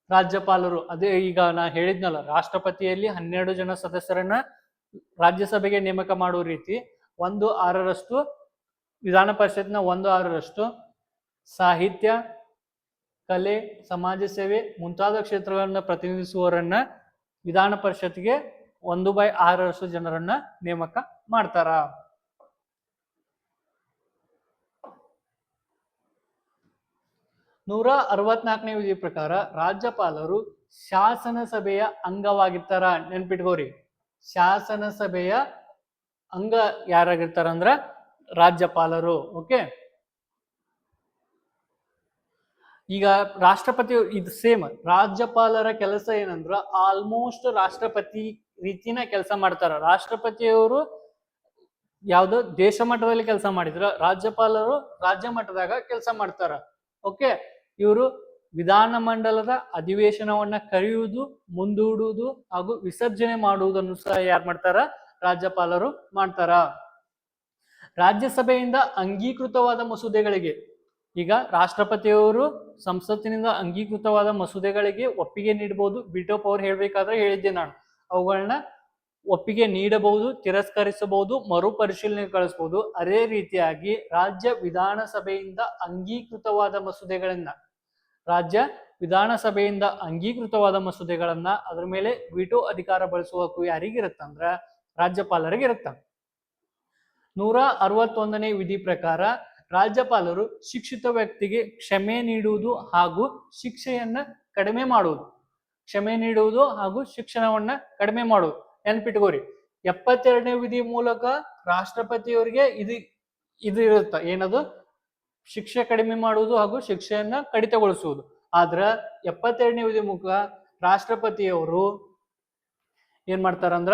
ರಾಜ್ಯಪಾಲರು. ಅದೇ ಈಗ ನಾ ಹೇಳಿದ್ನಲ್ಲ, ರಾಷ್ಟ್ರಪತಿಯಲ್ಲಿ 12 ಜನ ಸದಸ್ಯರನ್ನ ರಾಜ್ಯಸಭೆಗೆ ನೇಮಕ ಮಾಡೋ ರೀತಿ 1/6 ವಿಧಾನ ಪರಿಷತ್ನ 1/6 ಸಾಹಿತ್ಯ, ಕಲೆ, ಸಮಾಜ ಸೇವೆ ಮುಂತಾದ ಕ್ಷೇತ್ರಗಳನ್ನ ಪ್ರತಿನಿಧಿಸುವವರನ್ನ ವಿಧಾನ ಪರಿಷತ್ಗೆ 1/6 ಜನರನ್ನ ನೇಮಕ ಮಾಡ್ತಾರ. ನೂರ 64ನೇ ವಿಧಿ ಪ್ರಕಾರ ರಾಜ್ಯಪಾಲರು ಶಾಸನ ಸಭೆಯ ಅಂಗವಾಗಿರ್ತಾರ. ನೆನ್ಪಿಟ್ಕೋರಿ, ಶಾಸನ ಸಭೆಯ ಅಂಗ ಯಾರಾಗಿರ್ತಾರ ಅಂದ್ರ ರಾಜ್ಯಪಾಲರು. ಓಕೆ. ಈಗ ರಾಷ್ಟ್ರಪತಿ ಇದು ಸೇಮ್. ರಾಜ್ಯಪಾಲರ ಕೆಲಸ ಏನಂದ್ರ ಆಲ್ಮೋಸ್ಟ್ ರಾಷ್ಟ್ರಪತಿ ರೀತಿನ ಕೆಲಸ ಮಾಡ್ತಾರ. ರಾಷ್ಟ್ರಪತಿಯವರು ಯಾವ್ದೋ ದೇಶ ಮಟ್ಟದಲ್ಲಿ ಕೆಲಸ ಮಾಡಿದ್ರ, ರಾಜ್ಯಪಾಲರು ರಾಜ್ಯ ಮಟ್ಟದಾಗ ಕೆಲಸ ಮಾಡ್ತಾರ. ಓಕೆ. ಇವರು ವಿಧಾನಮಂಡಲದ ಅಧಿವೇಶನವನ್ನ ಕರೆಯುವುದು, ಮುಂದೂಡುವುದು ಹಾಗೂ ವಿಸರ್ಜನೆ ಮಾಡುವುದನ್ನು ಸಹ ಯಾರು ಮಾಡ್ತಾರ? ರಾಜ್ಯಪಾಲರು ಮಾಡ್ತಾರ. ರಾಜ್ಯಸಭೆಯಿಂದ ಅಂಗೀಕೃತವಾದ ಮಸೂದೆಗಳಿಗೆ, ಈಗ ರಾಷ್ಟ್ರಪತಿಯವರು ಸಂಸತ್ತಿನಿಂದ ಅಂಗೀಕೃತವಾದ ಮಸೂದೆಗಳಿಗೆ ಒಪ್ಪಿಗೆ ನೀಡಬಹುದು. ವಿಟೋ ಪವರ್ ಹೇಳ್ಬೇಕಾದ್ರೆ ಹೇಳಿದ್ದೆ ನಾನು. ಅವುಗಳನ್ನ ಒಪ್ಪಿಗೆ ನೀಡಬಹುದು, ತಿರಸ್ಕರಿಸಬಹುದು, ಮರುಪರಿಶೀಲನೆ ಕಳಿಸಬಹುದು. ಅದೇ ರೀತಿಯಾಗಿ ರಾಜ್ಯ ವಿಧಾನಸಭೆಯಿಂದ ಅಂಗೀಕೃತವಾದ ಮಸೂದೆಗಳನ್ನ ಅದ್ರ ಮೇಲೆ ವಿಟೋ ಅಧಿಕಾರ ಬಳಸುವ ಹಕ್ಕು ಯಾರಿಗಿರುತ್ತಂದ್ರ ರಾಜ್ಯಪಾಲರಿಗಿರುತ್ತ. 161ನೇ ವಿಧಿ ಪ್ರಕಾರ ರಾಜ್ಯಪಾಲರು ಶಿಕ್ಷಿತ ವ್ಯಕ್ತಿಗೆ ಕ್ಷಮೆ ನೀಡುವುದು ಹಾಗೂ ಶಿಕ್ಷೆಯನ್ನ ಕಡಿಮೆ ಮಾಡುವುದು. ನೆನ್ಪಿಟ್ಕೋರಿ, 72ನೇ ವಿಧಿ ಮೂಲಕ ರಾಷ್ಟ್ರಪತಿಯವರಿಗೆ ಇದು ಇರುತ್ತ, ಏನದು ಶಿಕ್ಷೆ ಕಡಿಮೆ ಮಾಡುವುದು ಹಾಗೂ ಶಿಕ್ಷೆಯನ್ನ ಕಡಿತಗೊಳಿಸುವುದು. ಆದ್ರ 72ನೇ ವಿಧಿ ಮೂಲಕ ರಾಷ್ಟ್ರಪತಿಯವರು ಏನ್ ಮಾಡ್ತಾರಂದ್ರ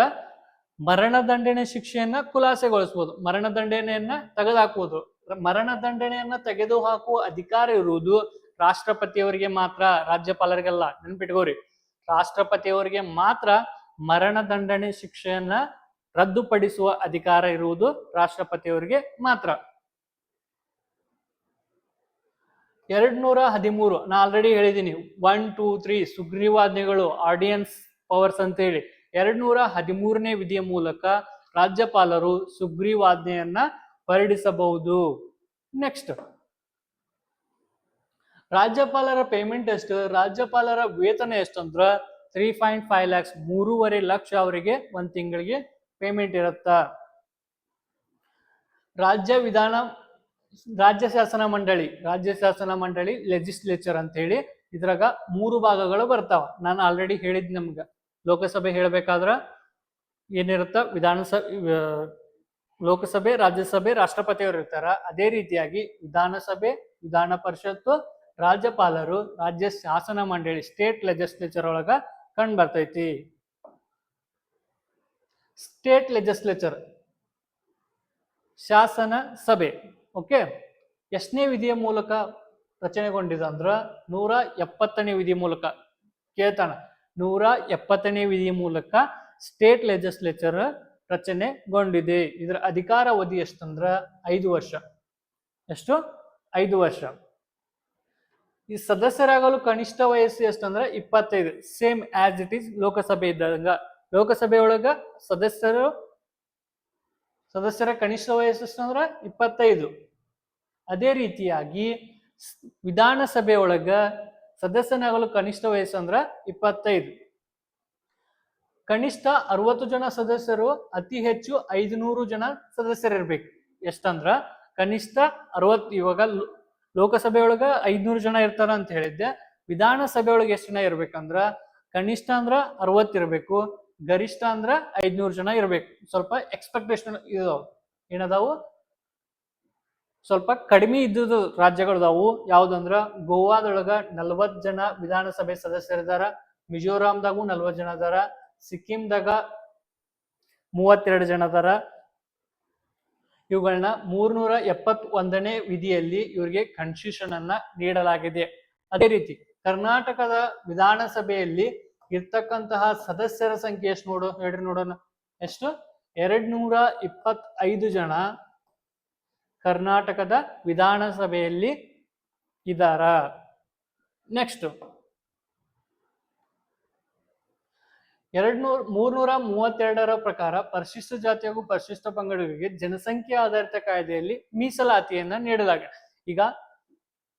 ಮರಣದಂಡನೆ ಶಿಕ್ಷೆಯನ್ನ ಖುಲಾಸೆಗೊಳಿಸಬಹುದು, ಮರಣದಂಡನೆಯನ್ನ ತೆಗೆದುಹಾಕುವುದು. ಮರಣದಂಡನೆಯನ್ನ ತೆಗೆದುಹಾಕುವ ಅಧಿಕಾರ ಇರುವುದು ರಾಷ್ಟ್ರಪತಿಯವರಿಗೆ ಮಾತ್ರ, ರಾಜ್ಯಪಾಲರಿಗೆಲ್ಲ. ನೆನ್ಪಿಟ್ಕೋರಿ, ರಾಷ್ಟ್ರಪತಿಯವರಿಗೆ ಮಾತ್ರ ಮರಣದಂಡನೆ ಶಿಕ್ಷೆಯನ್ನ ರದ್ದುಪಡಿಸುವ ಅಧಿಕಾರ ಇರುವುದು ರಾಷ್ಟ್ರಪತಿಯವರಿಗೆ ಮಾತ್ರ. 213 ನಾ ಆಲ್ರೆಡಿ ಹೇಳಿದ್ದೀನಿ, 1, 2, 3 ಸುಗ್ರೀವಾಜ್ಞೆಗಳು, ಆರ್ಡಿಯನ್ಸ್ ಪವರ್ಸ್ ಅಂತ ಹೇಳಿ. 213ನೇ ವಿಧಿಯ ಮೂಲಕ ರಾಜ್ಯಪಾಲರು ಸುಗ್ರೀವಾಜ್ಞೆಯನ್ನ ಹೊರಡಿಸಬಹುದು. ನೆಕ್ಸ್ಟ್, ರಾಜ್ಯಪಾಲರ ಪೇಮೆಂಟ್ ಎಷ್ಟು? ರಾಜ್ಯಪಾಲರ ವೇತನ ಎಷ್ಟು ಅಂದ್ರ 3.5 lakhs, 3.5 ಲಕ್ಷ ಅವರಿಗೆ ಒಂದ್ ತಿಂಗಳಿಗೆ ಪೇಮೆಂಟ್ ಇರುತ್ತ. ರಾಜ್ಯ ಶಾಸನ ಮಂಡಳಿ ಲೆಜಿಸ್ಲೇಚರ್ ಅಂತ ಹೇಳಿ ಇದ್ರಾಗ 3 ಭಾಗಗಳು ಬರ್ತಾವ. ನಾನು ಆಲ್ರೆಡಿ ಹೇಳಿದ್ ನಮ್ಗ, ಲೋಕಸಭೆ ಹೇಳ್ಬೇಕಾದ್ರ ಏನಿರುತ್ತ, ಲೋಕಸಭೆ, ರಾಜ್ಯಸಭೆ, ರಾಷ್ಟ್ರಪತಿಯವರು ಇರ್ತಾರ. ಅದೇ ರೀತಿಯಾಗಿ ವಿಧಾನಸಭೆ, ವಿಧಾನ ಪರಿಷತ್ತು, ರಾಜ್ಯಪಾಲರು, ರಾಜ್ಯ ಶಾಸನ ಮಂಡಳಿ ಸ್ಟೇಟ್ ಲೆಜಿಸ್ಲೇಚರ್ ಒಳಗ ಕಂಡು ಬರ್ತೈತಿ. ಸ್ಟೇಟ್ ಲೆಜಿಸ್ಲೇಚರ್ ಶಾಸನ ಸಭೆ. ಓಕೆ, ಎಷ್ಟನೇ ವಿಧಿಯ ಮೂಲಕ ರಚನೆಗೊಂಡಿದೆ ಅಂದ್ರ 170ನೇ ವಿಧಿ ಮೂಲಕ. ಕೇಳ್ತಾನ, 170ನೇ ವಿಧಿಯ ಮೂಲಕ ಸ್ಟೇಟ್ ಲೆಜಿಸ್ಲೇಚರ್ ರಚನೆಗೊಂಡಿದೆ. ಇದರ ಅಧಿಕಾರ ಅವಧಿ ಎಷ್ಟಂದ್ರ 5 ವರ್ಷ. ಎಷ್ಟು? 5 ವರ್ಷ. ಈ ಸದಸ್ಯರಾಗಲು ಕನಿಷ್ಠ ವಯಸ್ಸು ಎಷ್ಟಂದ್ರ 25, ಸೇಮ್ ಆಸ್ ಇಟ್ ಈಸ್ ಲೋಕಸಭೆ ಇದ್ದಂಗ. ಲೋಕಸಭೆಯೊಳಗ ಸದಸ್ಯರ ಕನಿಷ್ಠ ವಯಸ್ಸು ಎಷ್ಟಂದ್ರ 25. ಅದೇ ರೀತಿಯಾಗಿ ವಿಧಾನಸಭೆಯೊಳಗ ಸದಸ್ಯನಾಗಲು ಕನಿಷ್ಠ ವಯಸ್ಸು ಅಂದ್ರ 25. ಕನಿಷ್ಠ 60 ಜನ ಸದಸ್ಯರು, ಅತಿ ಹೆಚ್ಚು 500 ಜನ ಸದಸ್ಯರಿರ್ಬೇಕು. ಎಷ್ಟಂದ್ರ ಕನಿಷ್ಠ 60. ಇವಾಗ ಲೋಕಸಭೆಯೊಳಗ 500 ಜನ ಇರ್ತಾರ ಅಂತ ಹೇಳಿದ್ದೆ. ವಿಧಾನಸಭೆಯೊಳಗೆ ಎಷ್ಟು ಜನ ಇರ್ಬೇಕಂದ್ರ ಕನಿಷ್ಠ ಅಂದ್ರ 60 ಇರ್ಬೇಕು, ಗರಿಷ್ಠ ಅಂದ್ರ 500 ಜನ ಇರ್ಬೇಕು. ಸ್ವಲ್ಪ ಎಕ್ಸ್ಪೆಕ್ಟೇಷನ್ ಇದಾವ, ಏನದಾವು, ಸ್ವಲ್ಪ ಕಡಿಮೆ ಇದ್ದುದು ರಾಜ್ಯಗಳದಾವು. ಯಾವ್ದಂದ್ರ ಗೋವಾದೊಳಗ 40 ಜನ ವಿಧಾನಸಭೆ ಸದಸ್ಯರಿದಾರ, ಮಿಜೋರಾಂದಾಗೂ 40 ಜನ ಅದಾರ, ಸಿಕ್ಕಿಂದಾಗ 32 ಜನ ಅದಾರ. ಇವುಗಳನ್ನ 371ನೇ ವಿಧಿಯಲ್ಲಿ ಇವರಿಗೆ ಕನ್ಸ್ಟಿಟ್ಯೂಷನ್ ಅನ್ನ ನೀಡಲಾಗಿದೆ. ಅದೇ ರೀತಿ ಕರ್ನಾಟಕದ ವಿಧಾನಸಭೆಯಲ್ಲಿ ಇರ್ತಕ್ಕಂತಹ ಸದಸ್ಯರ ಸಂಖ್ಯೆ ಎಷ್ಟು ಹೇಳ್ರಿ ನೋಡೋಣ. ಎಷ್ಟು? 225 ಜನ ಕರ್ನಾಟಕದ ವಿಧಾನಸಭೆಯಲ್ಲಿ ಇದಾರ. ನೆಕ್ಸ್ಟ್, 332ರ ಪ್ರಕಾರ ಪರಿಶಿಷ್ಟ ಜಾತಿ ಹಾಗೂ ಪರಿಶಿಷ್ಟ ಪಂಗಡಗಳಿಗೆ ಜನಸಂಖ್ಯೆ ಆಧಾರಿತ ಕಾಯ್ದೆಯಲ್ಲಿ ಮೀಸಲಾತಿಯನ್ನ ನೀಡಲಾಗಿದೆ. ಈಗ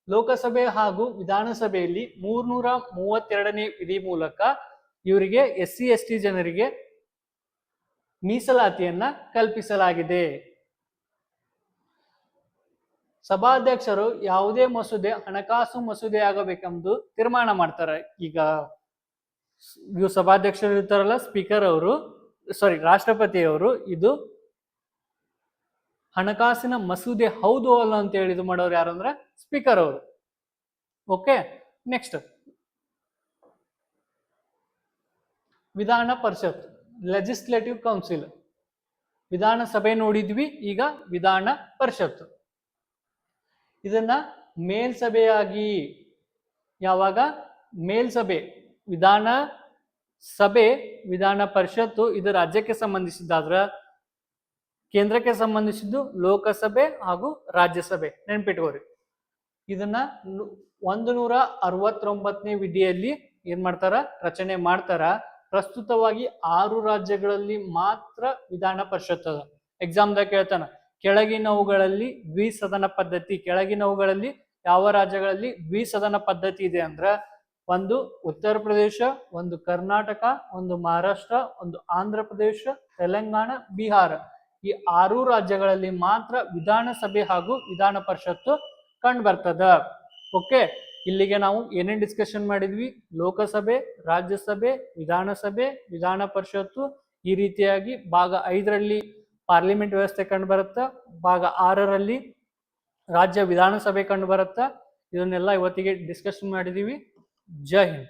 ಲೋಕಸಭೆ ಹಾಗೂ ವಿಧಾನಸಭೆಯಲ್ಲಿ 332ನೇ ವಿಧಿ ಮೂಲಕ ಇವರಿಗೆ SC/ST ಜನರಿಗೆ ಮೀಸಲಾತಿಯನ್ನ ಕಲ್ಪಿಸಲಾಗಿದೆ. ಸಭಾಧ್ಯಕ್ಷರು ಯಾವುದೇ ಮಸೂದೆ ಹಣಕಾಸು ಮಸೂದೆ ಆಗಬೇಕೆಂದು ತೀರ್ಮಾನ ಮಾಡ್ತಾರೆ. ಈಗ ಇವು ಸಭಾಧ್ಯಕ್ಷರು ಇರ್ತಾರಲ್ಲ, ಸ್ಪೀಕರ್ ಅವರು, ರಾಷ್ಟ್ರಪತಿ ಅವರು, ಇದು ಹಣಕಾಸಿನ ಮಸೂದೆ ಹೌದು ಅಲ್ಲ ಅಂತ ಹೇಳಿ ಇದು ಮಾಡೋರು ಯಾರು ಅಂದ್ರೆ ಸ್ಪೀಕರ್ ಅವರು. ಓಕೆ, ನೆಕ್ಸ್ಟ್ ವಿಧಾನ ಪರಿಷತ್, ಲೆಜಿಸ್ಲೇಟಿವ್ ಕೌನ್ಸಿಲ್. ವಿಧಾನಸಭೆ ನೋಡಿದ್ವಿ, ಈಗ ವಿಧಾನ ಪರಿಷತ್ತು. ಇದನ್ನ ಮೇಲ್ಸಭೆಯಾಗಿ, ಯಾವಾಗ ಮೇಲ್ಸಭೆ, ವಿಧಾನ ಸಭೆ, ವಿಧಾನ ಪರಿಷತ್ತು ಇದು ರಾಜ್ಯಕ್ಕೆ ಸಂಬಂಧಿಸಿದ್ದಾದ್ರ ಕೇಂದ್ರಕ್ಕೆ ಸಂಬಂಧಿಸಿದ್ದು ಲೋಕಸಭೆ ಹಾಗೂ ರಾಜ್ಯಸಭೆ. ನೆನ್ಪಿಟ್ಕೋರಿ. ಇದನ್ನ 169ನೇ ವಿಧಿಯಲ್ಲಿ ಏನ್ ಮಾಡ್ತಾರ, ರಚನೆ ಮಾಡ್ತಾರ. ಪ್ರಸ್ತುತವಾಗಿ 6 ರಾಜ್ಯಗಳಲ್ಲಿ ಮಾತ್ರ ವಿಧಾನ ಪರಿಷತ್ ಅದ. ಎಕ್ಸಾಮ್ದಾಗ ಕೇಳ್ತಾನ, ಕೆಳಗಿನವುಗಳಲ್ಲಿ ದ್ವಿಸದನ ಪದ್ಧತಿ, ಕೆಳಗಿನವುಗಳಲ್ಲಿ ಯಾವ ರಾಜ್ಯಗಳಲ್ಲಿ ದ್ವಿಸದನ ಪದ್ಧತಿ ಇದೆ ಅಂದ್ರ ಒಂದು ಉತ್ತರ ಪ್ರದೇಶ, ಒಂದು ಕರ್ನಾಟಕ, ಒಂದು ಮಹಾರಾಷ್ಟ್ರ, ಒಂದು ಆಂಧ್ರ ಪ್ರದೇಶ, ತೆಲಂಗಾಣ, ಬಿಹಾರ. ಈ 6 ರಾಜ್ಯಗಳಲ್ಲಿ ಮಾತ್ರ ವಿಧಾನಸಭೆ ಹಾಗೂ ವಿಧಾನ ಪರಿಷತ್ತು ಕಂಡು ಬರ್ತದ. ಓಕೆ, ಇಲ್ಲಿಗೆ ನಾವು ಏನೇನ್ ಡಿಸ್ಕಷನ್ ಮಾಡಿದ್ವಿ? ಲೋಕಸಭೆ, ರಾಜ್ಯಸಭೆ, ವಿಧಾನಸಭೆ, ವಿಧಾನ ಪರಿಷತ್ತು. ಈ ರೀತಿಯಾಗಿ ಭಾಗ 5ರಲ್ಲಿ ಪಾರ್ಲಿಮೆಂಟ್ ವ್ಯವಸ್ಥೆ ಕಂಡು ಬರುತ್ತಾ, ಭಾಗ 6ರಲ್ಲಿ ರಾಜ್ಯ ವಿಧಾನಸಭೆ ಕಂಡು ಬರುತ್ತಾ. ಇದನ್ನೆಲ್ಲ ಇವತ್ತಿಗೆ ಡಿಸ್ಕಷನ್ ಮಾಡಿದೀವಿ. ಜೈ ಹಿಂದ್.